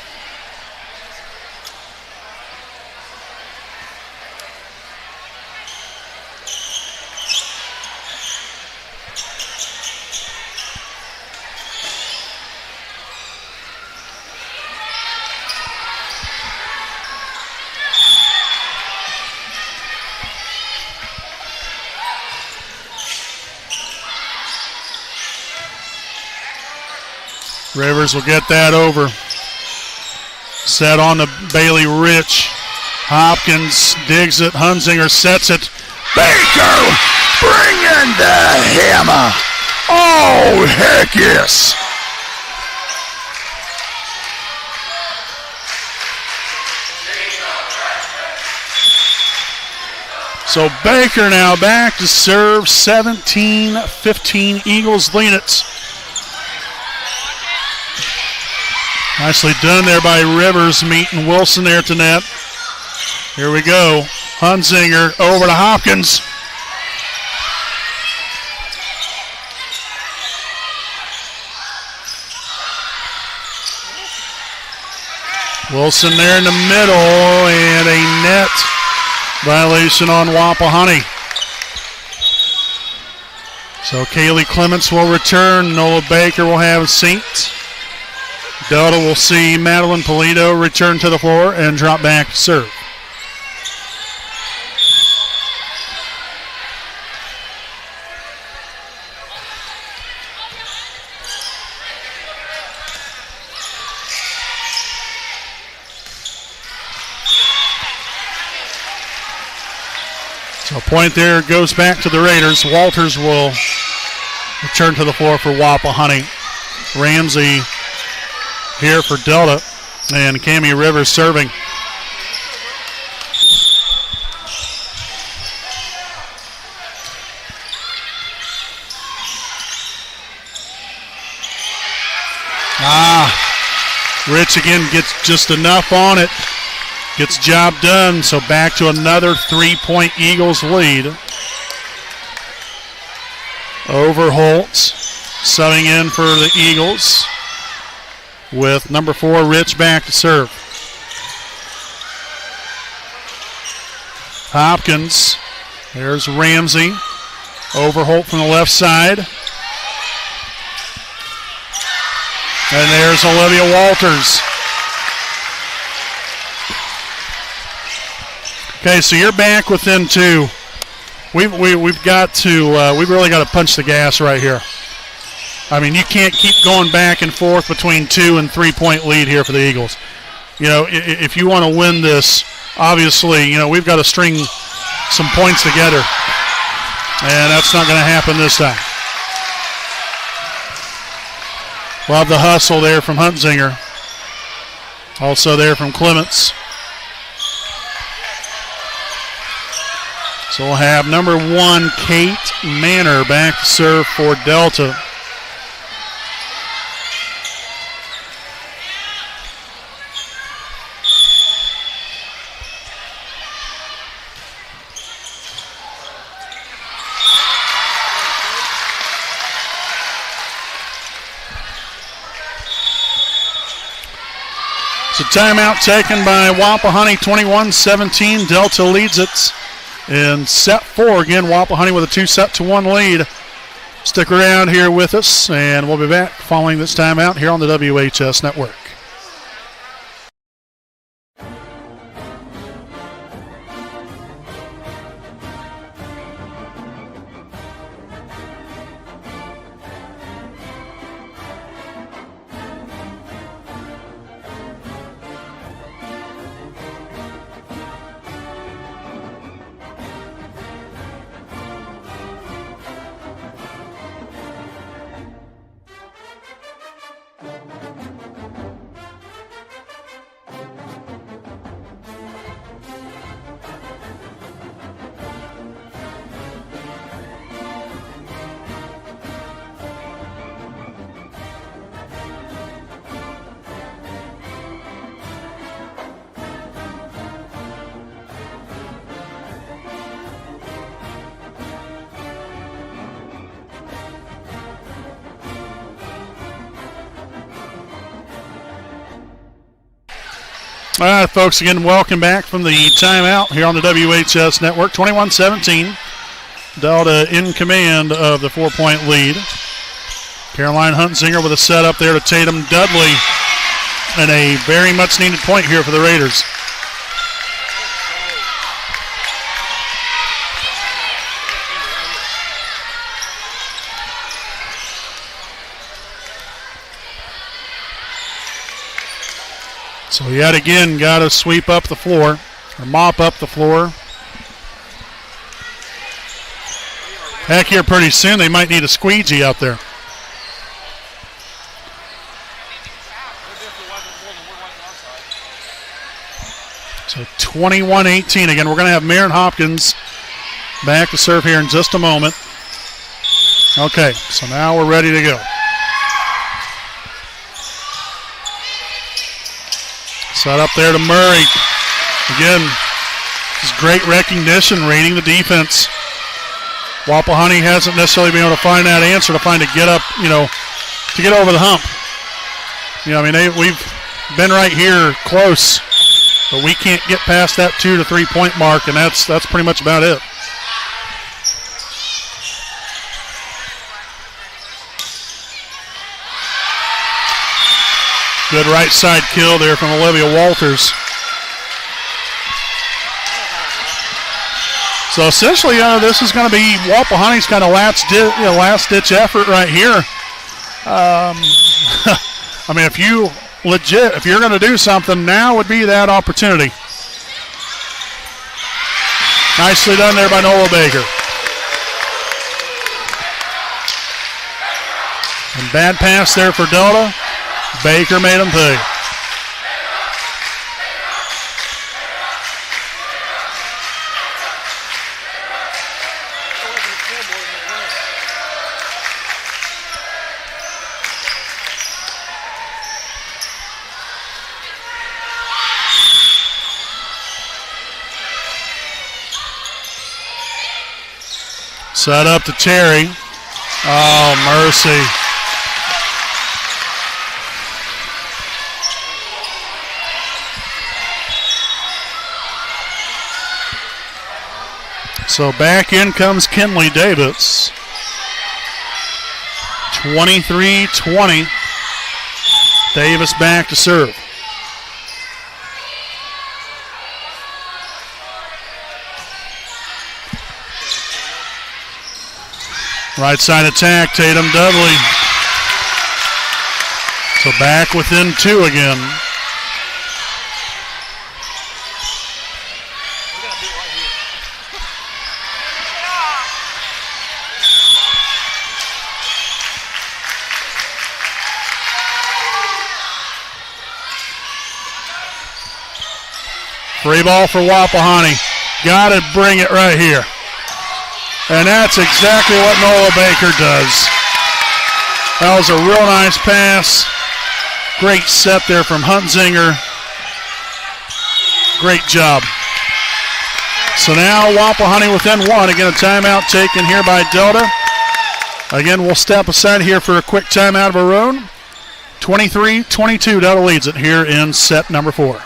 Rivers will get that over. Set on to Bailey Rich. Hopkins digs it. Hunsinger sets it. Baker, bring in the hammer. Oh, heck yes. So Baker now back to serve. 17-15. Eagles lead it. Nicely done there by Rivers, meeting Wilson there to net. Here we go. Hunsinger over to Hopkins. Wilson there in the middle, and a net violation on Wapahani. So Kaylee Clements will return. Nola Baker will have a seat. Delta will see Madeline Polito return to the floor and drop back to serve. So a point there goes back to the Raiders. Walters will return to the floor for Wapahani. Ramsey here for Delta, and Cami Rivers serving. Rich again gets just enough on it. Gets job done, so back to another 3-point Eagles lead. Overholtz subbing in for the Eagles with number 4, Rich, back to serve. Hopkins, there's Ramsey. Overholt from the left side. And there's Olivia Walters. Okay, so you're back within 2. We've really got to punch the gas right here. I mean, you can't keep going back and forth between 2 and 3-point lead here for the Eagles. You know, if you want to win this, obviously, you know, we've got to string some points together. And that's not going to happen this time. We'll have the hustle there from Huntsinger. Also there from Clements. So we'll have number 1, Kate Manor, back to serve for Delta. So timeout taken by Wapahani, 21-17. Delta leads it in set 4. Again, Wapahani with a 2-1 lead. Stick around here with us, and we'll be back following this timeout here on the WHS Network. All right, folks, again, welcome back from the timeout here on the WHS Network. 21-17, Delta in command of the 4-point lead. Caroline Huntsinger with a set up there to Tatum Dudley, and a very much needed point here for the Raiders. So yet again, got to sweep up the floor, or mop up the floor. Heck, here pretty soon they might need a squeegee out there. So 21-18. Again, we're going to have Marin Hopkins back to serve here in just a moment. Okay, so now we're ready to go. Set up there to Murray. Again, this is great recognition, reading the defense. Wapahani hasn't necessarily been able to find that answer, to find a get up, to get over the hump. We've been right here close, but we can't get past that 2 to 3 point mark, and that's pretty much about it. Good right side kill there from Olivia Walters. So essentially, this is going to be Wapahani's kind of last ditch effort right here. If you're going to do something, now would be that opportunity. Nicely done there by Nola Baker. And bad pass there for Delta. Baker made him pay. Set up to Terry. Oh, mercy. So back in comes Kinley Davis. 23-20. Davis back to serve. Right side attack, Tatum Dudley. So back within 2 again. Free ball for Wapahani. Got to bring it right here. And that's exactly what Nola Baker does. That was a real nice pass. Great set there from Huntsinger. Great job. So now Wapahani within 1. Again, a timeout taken here by Delta. Again, we'll step aside here for a quick timeout of our own. 23-22, Delta leads it here in set number 4.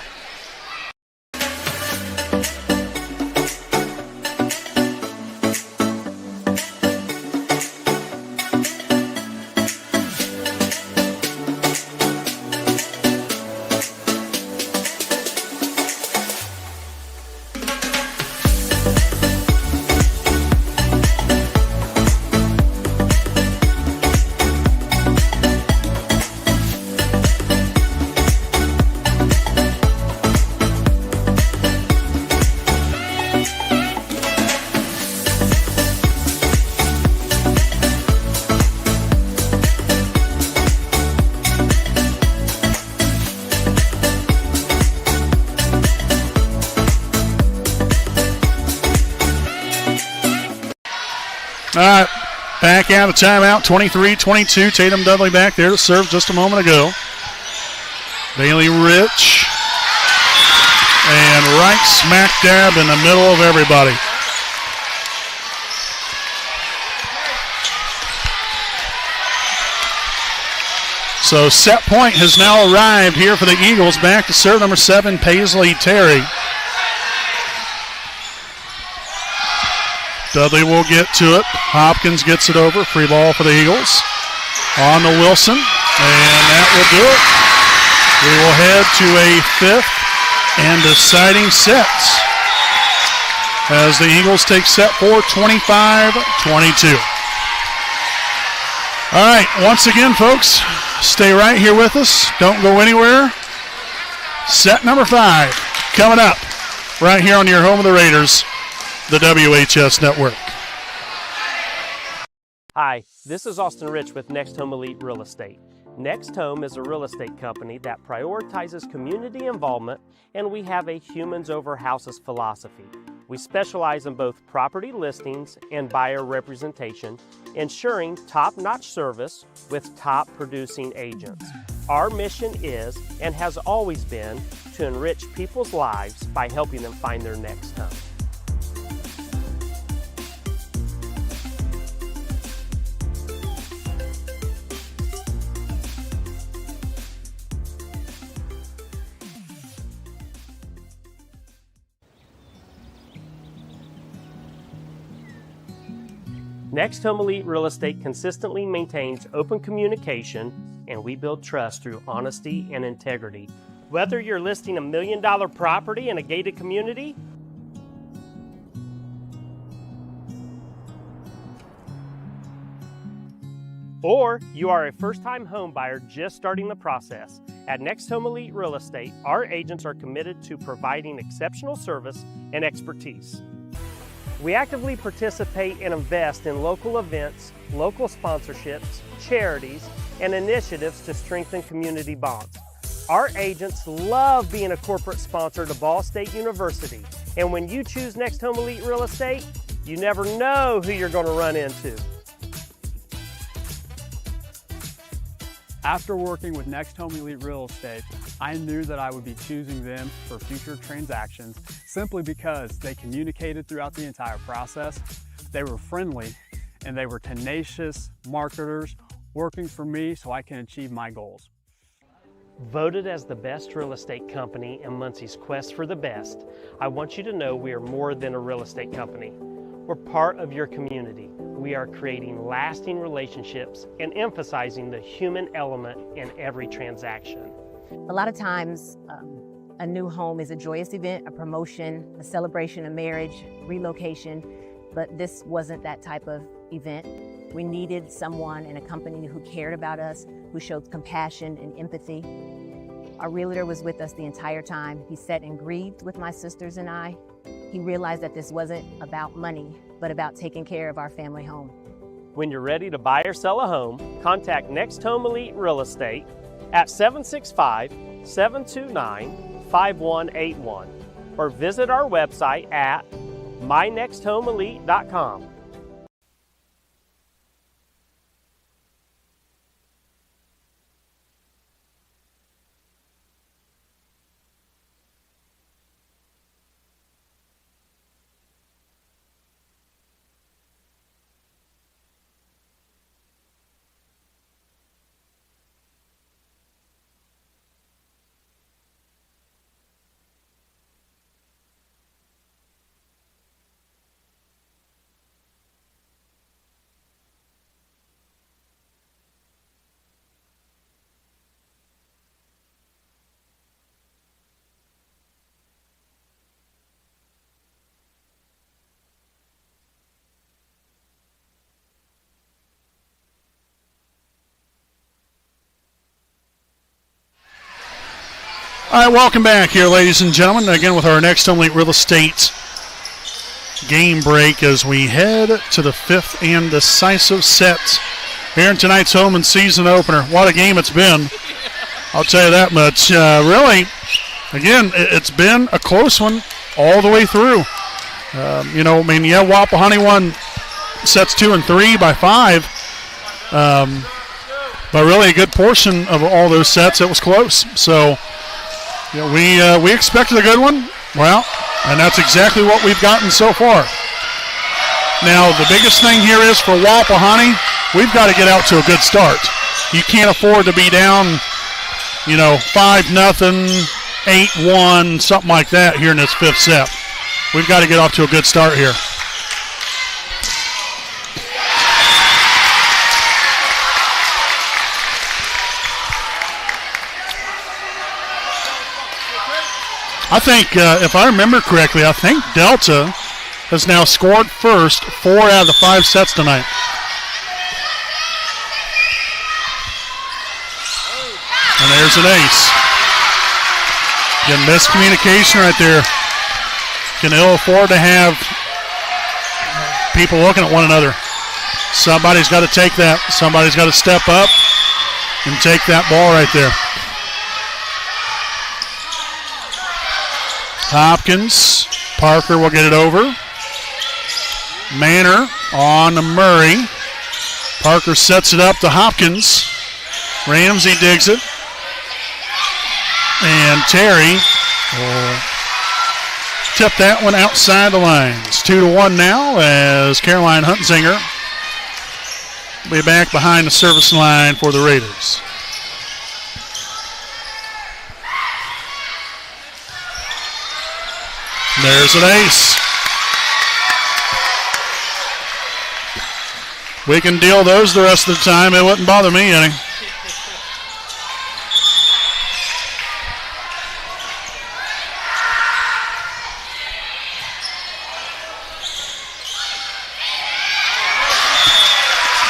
All right, back out of timeout, 23-22. Tatum Dudley back there to serve just a moment ago. Bailey Rich. And right smack dab in the middle of everybody. So set point has now arrived here for the Eagles. Back to serve number 7, Paisley Terry. Dudley will get to it. Hopkins gets it over. Free ball for the Eagles. On to Wilson, and that will do it. We will head to a 5th and deciding set as the Eagles take set 4, 25-22. All right, once again, folks, stay right here with us. Don't go anywhere. Set number 5 coming up right here on your home of the Raiders, the WHS Network. Hi, this is Austin Rich with Next Home Elite Real Estate. Next Home is a real estate company that prioritizes community involvement, and we have a humans over houses philosophy. We specialize in both property listings and buyer representation, ensuring top-notch service with top producing agents. Our mission is, and has always been, to enrich people's lives by helping them find their next home. Next Home Elite Real Estate consistently maintains open communication, and we build trust through honesty and integrity. Whether you're listing $1 million property in a gated community, or you are a first-time home buyer just starting the process, at Next Home Elite Real Estate, our agents are committed to providing exceptional service and expertise. We actively participate and invest in local events, local sponsorships, charities, and initiatives to strengthen community bonds. Our agents love being a corporate sponsor to Ball State University, and when you choose Next Home Elite Real Estate, you never know who you're going to run into. After working with Next Home Elite Real Estate, I knew that I would be choosing them for future transactions simply because they communicated throughout the entire process, they were friendly, and they were tenacious marketers working for me so I can achieve my goals. Voted as the best real estate company in Muncie's quest for the best, I want you to know we are more than a real estate company. We're part of your community. We are creating lasting relationships and emphasizing the human element in every transaction. A lot of times, a new home is a joyous event, a promotion, a celebration of marriage, relocation, but this wasn't that type of event. We needed someone in a company who cared about us, who showed compassion and empathy. Our realtor was with us the entire time. He sat and grieved with my sisters and I. He realized that this wasn't about money, but about taking care of our family home. When you're ready to buy or sell a home, contact Next Home Elite Real Estate at 765-729-5181 or visit our website at mynexthomeelite.com. All right, welcome back here, ladies and gentlemen, again with our Next Home Elite Real Estate game break as we head to the 5th and decisive set here in tonight's home and season opener. What a game it's been, I'll tell you that much. Really, again, it's been a close one all the way through. Wapahani won sets 2 and 3 by 5, but really a good portion of all those sets, it was close. So, we expected a good one, well, and that's exactly what we've gotten so far. Now, the biggest thing here is for Wapahani, we've got to get out to a good start. You can't afford to be down, 5-0, 8-1, something like that here in this fifth set. We've got to get off to a good start here. I think, if I remember correctly, I think Delta has now scored first 4 out of the 5 sets tonight. And there's an ace. Again, miscommunication right there. Can ill afford to have people looking at one another. Somebody's got to take that. Somebody's got to step up and take that ball right there. Hopkins. Parker will get it over. Manor on to Murray. Parker sets it up to Hopkins. Ramsey digs it. And Terry will tip that one outside the lines. 2-1 now as Caroline Huntsinger will be back behind the service line for the Raiders. There's an ace. We can deal those the rest of the time. It wouldn't bother me any.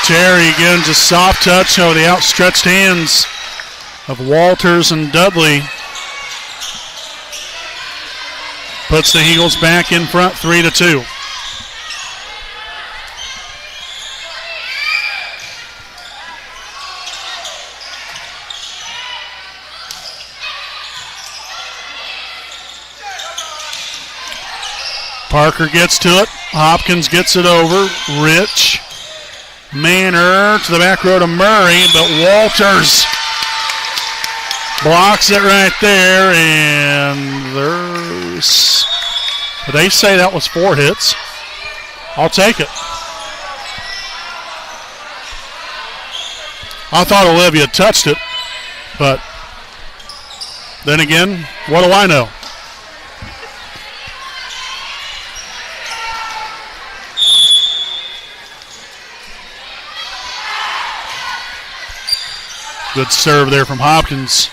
Terry again, just soft touch over the outstretched hands of Walters and Dudley. Puts the Eagles back in front, 3-2. Parker gets to it. Hopkins gets it over. Rich. Manor to the back row to Murray, but Walters blocks it right there, and there's... They say that was 4 hits. I'll take it. I thought Olivia touched it, but then again, what do I know? Good serve there from Hopkins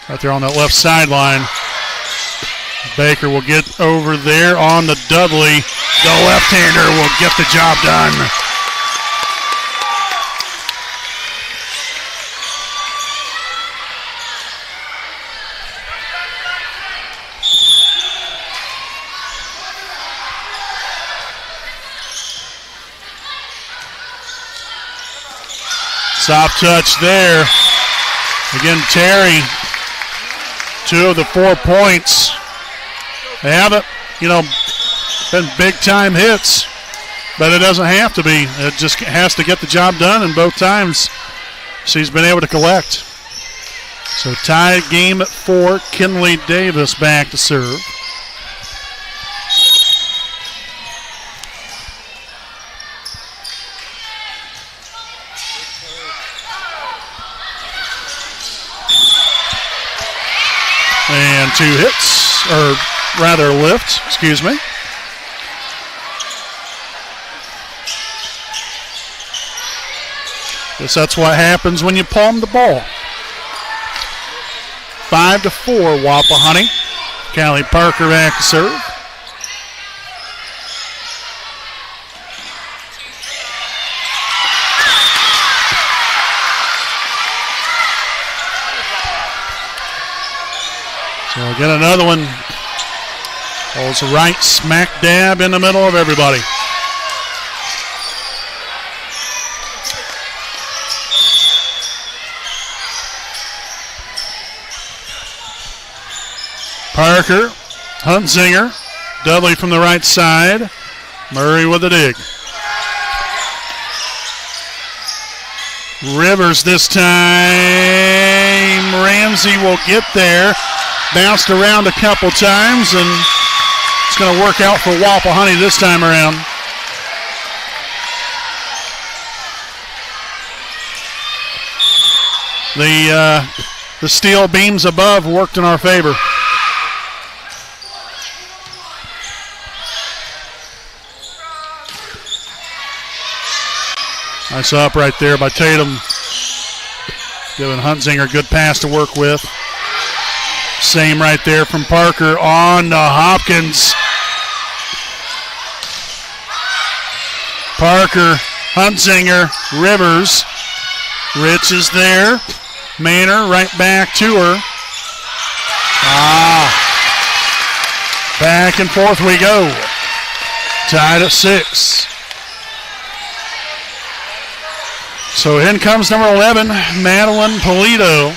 right there on that left sideline. Baker will get over there on the Dudley. The left-hander will get the job done. Soft touch there. Again, Terry, 2 of the 4 points. They haven't, been big-time hits, but it doesn't have to be. It just has to get the job done, and both times she's been able to collect. So tied game at 4. Kinley Davis back to serve. And 2 hits, or rather lift, excuse me. Guess that's what happens when you palm the ball. 5-4, Wapahani. Callie Parker back to serve. So we'll get another one. Holds right smack dab in the middle of everybody. Parker, Huntsinger, Dudley from the right side. Murray with a dig. Rivers this time. Ramsey will get there. Bounced around a couple times, and it's going to work out for Wapahani this time around. The steel beams above worked in our favor. Nice up right there by Tatum. Giving Hunzinger a good pass to work with. Same right there from Parker on to Hopkins. Parker, Hunzinger, Rivers. Rich is there. Manor right back to her. Back and forth we go. Tied at 6. So in comes number 11, Madeline Polito.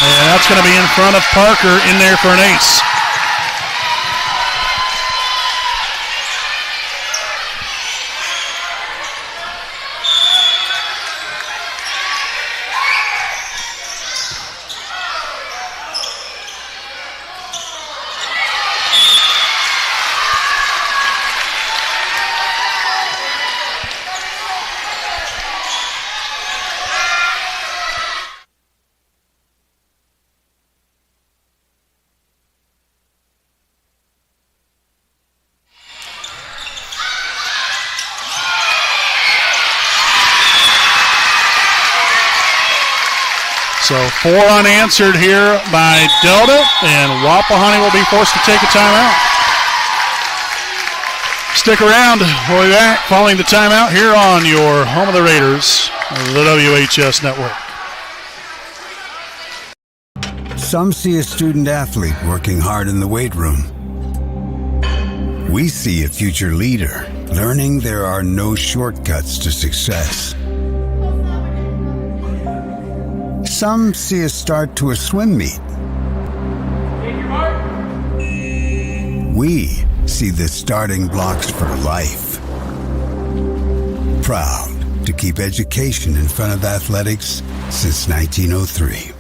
And that's going to be in front of Parker in there for an ace. So 4 unanswered here by Delta, and Wapahani will be forced to take a timeout. Stick around. We'll be back following the timeout here on your home of the Raiders, the WHS Network. Some see a student athlete working hard in the weight room. We see a future leader learning there are no shortcuts to success. Some see a start to a swim meet. We see the starting blocks for life. Proud to keep education in front of athletics since 1903.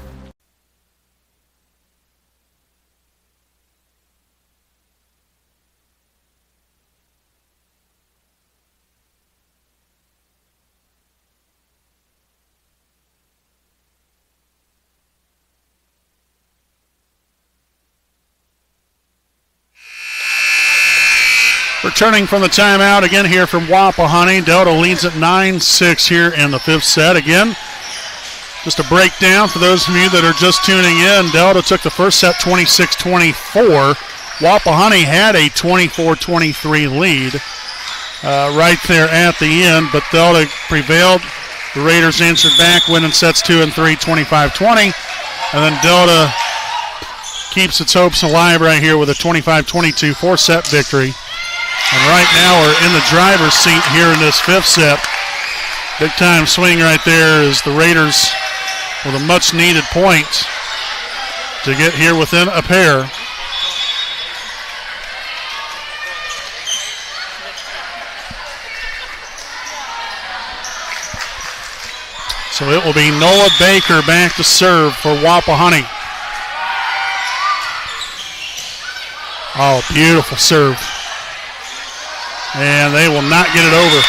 Returning from the timeout again here from Wapahani. Delta leads at 9-6 here in the 5th set. Again, just a breakdown for those of you that are just tuning in. Delta took the first set 26-24. Wapahani had a 24-23 lead right there at the end, but Delta prevailed. The Raiders answered back, winning sets 2 and 3, 25-20. And then Delta keeps its hopes alive right here with a 25-22 4-set victory. And right now we're in the driver's seat here in this 5th set. Big time swing right there is the Raiders with a much needed point to get here within a pair. So it will be Nola Baker back to serve for Wapahani. Oh, beautiful serve. And they will not get it over.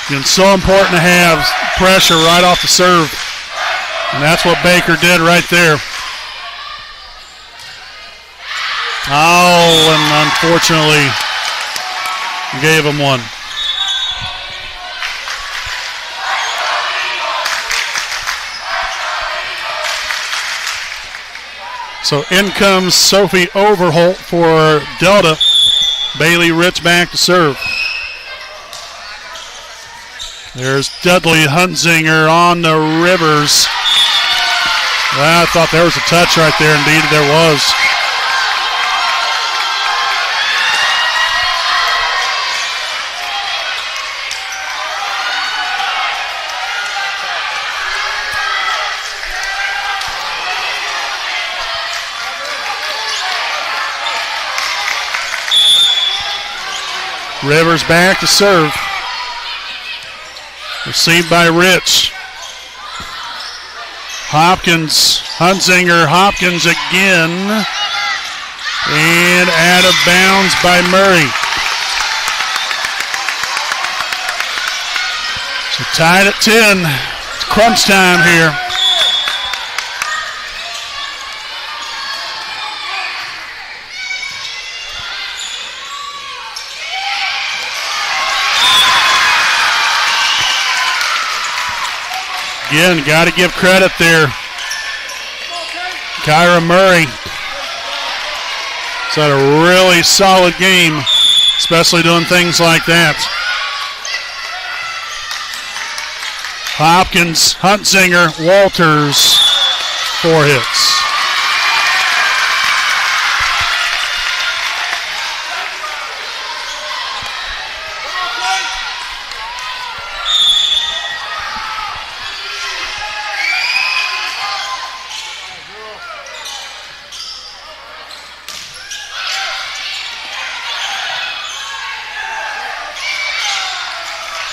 It's so important to have pressure right off the serve. And that's what Baker did right there. Oh, and unfortunately, gave him one. So in comes Sophie Overholt for Delta. Bailey Rich back to serve. There's Dudley Hunzinger on the Rivers. Well, I thought there was a touch right there. Indeed, there was. Rivers back to serve. Received by Rich. Hopkins, Hunzinger, Hopkins again. And out of bounds by Murray. So tied at 10. It's crunch time here. Again, got to give credit there. Kyra Murray. It's had a really solid game, especially doing things like that. Hopkins, Huntsinger, Walters, 4 hits.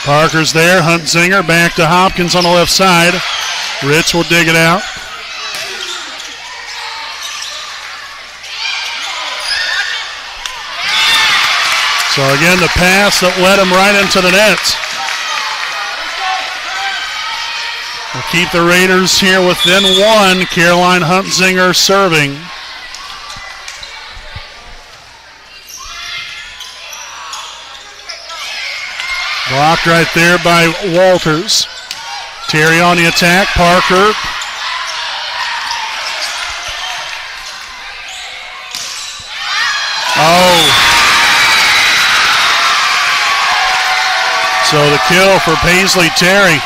Parker's there, Huntsinger back to Hopkins on the left side. Rich will dig it out. So again, the pass that led him right into the net. We'll keep the Raiders here within 1. Caroline Huntsinger serving. Blocked right there by Walters. Terry on the attack. Parker. Oh. So the kill for Paisley Terry.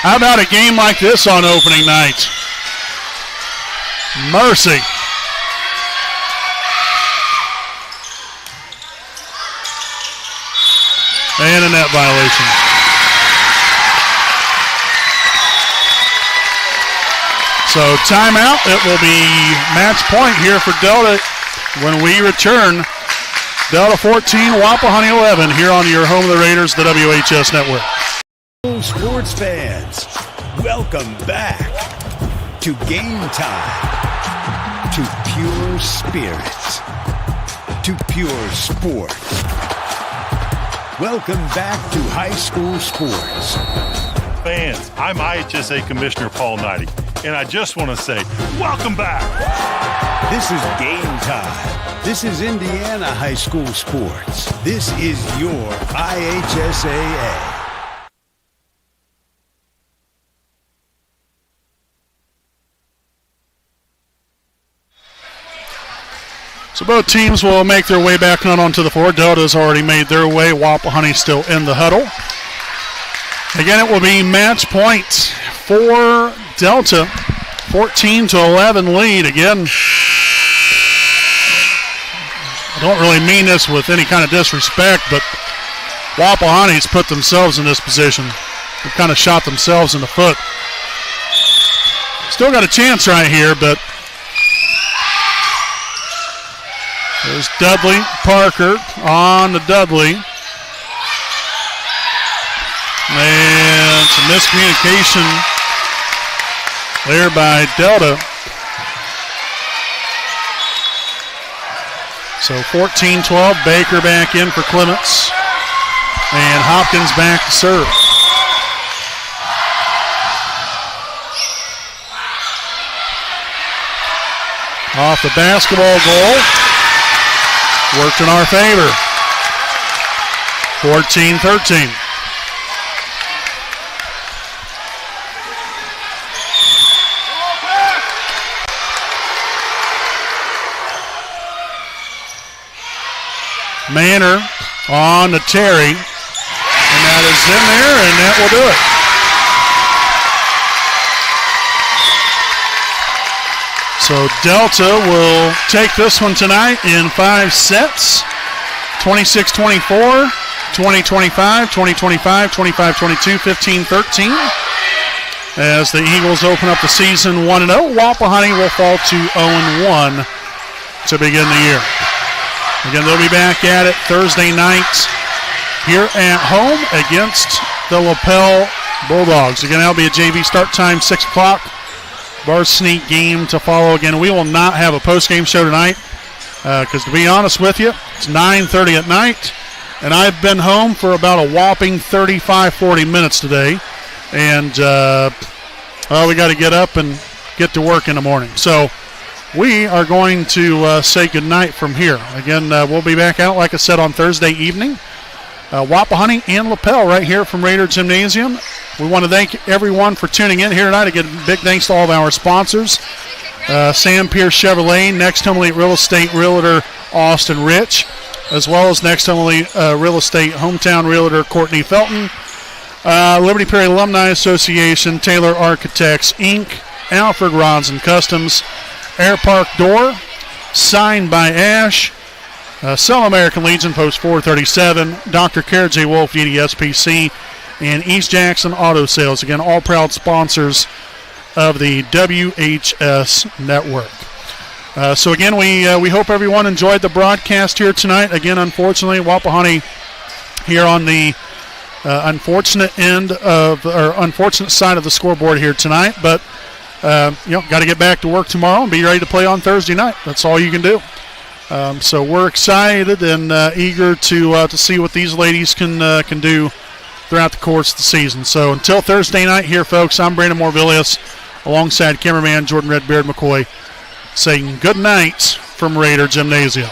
How about a game like this on opening night? Mercy. And a net violation. So timeout. It will be match point here for Delta when we return. Delta 14, Wapahani 11 here on your home of the Raiders, the WHS Network. Sports fans, welcome back to Game Time, to pure spirit, to pure sport. Welcome back to high school sports. Fans, I'm IHSA Commissioner Paul Knighty, and I just want to say, welcome back. This is Game Time. This is Indiana high school sports. This is your IHSAA. So both teams will make their way back out onto the floor. Delta's already made their way. Wapahani still in the huddle. Again, it will be match point for Delta. 14-11 lead. Again, I don't really mean this with any kind of disrespect, but Wapahani's put themselves in this position. They've kind of shot themselves in the foot. Still got a chance right here, but there's Dudley, Parker on to Dudley. And some miscommunication there by Delta. So 14-12, Baker back in for Clements. And Hopkins back to serve. Off the basketball goal. Worked in our favor. 14-13. Manor on to Terry. And that is in there, and that will do it. So Delta will take this one tonight in 5 sets. 26-24, 20-25, 20-25, 25-22, 15-13. As the Eagles open up the season 1-0, Wapahani will fall to 0-1 to begin the year. Again, they'll be back at it Thursday night here at home against the Lapel Bulldogs. Again, that'll be a JV start time, 6 o'clock. Varsity game to follow. Again, we will not have a post-game show tonight because, to be honest with you, it's 9:30 at night, and I've been home for about a whopping 35-40 minutes today. And, we got to get up and get to work in the morning. So we are going to say goodnight from here. Again, we'll be back out, like I said, on Thursday evening. Wapahani and Lapel right here from Raider Gymnasium. We want to thank everyone for tuning in here tonight. Again, big thanks to all of our sponsors. Sam Pierce Chevrolet, Next Home Elite Real Estate Realtor Austin Rich, as well as Next Home Elite Real Estate Hometown Realtor Courtney Felton, Liberty Perry Alumni Association, Taylor Architects Inc., Alfred Rods and Customs, Air Park Door, Signed by Ash, Sell American Legion Post 437, Dr. Kara J. Wolf, DDSPC, and East Jackson Auto Sales. Again, all proud sponsors of the WHS Network. So again, we hope everyone enjoyed the broadcast here tonight. Again, unfortunately, Wapahani here on the unfortunate side of the scoreboard here tonight, but got to get back to work tomorrow and be ready to play on Thursday night. That's all you can do. So we're excited and eager to see what these ladies can do throughout the course of the season. So until Thursday night here, folks, I'm Brandon Morvillius alongside cameraman Jordan Redbeard McCoy saying good night from Raider Gymnasium.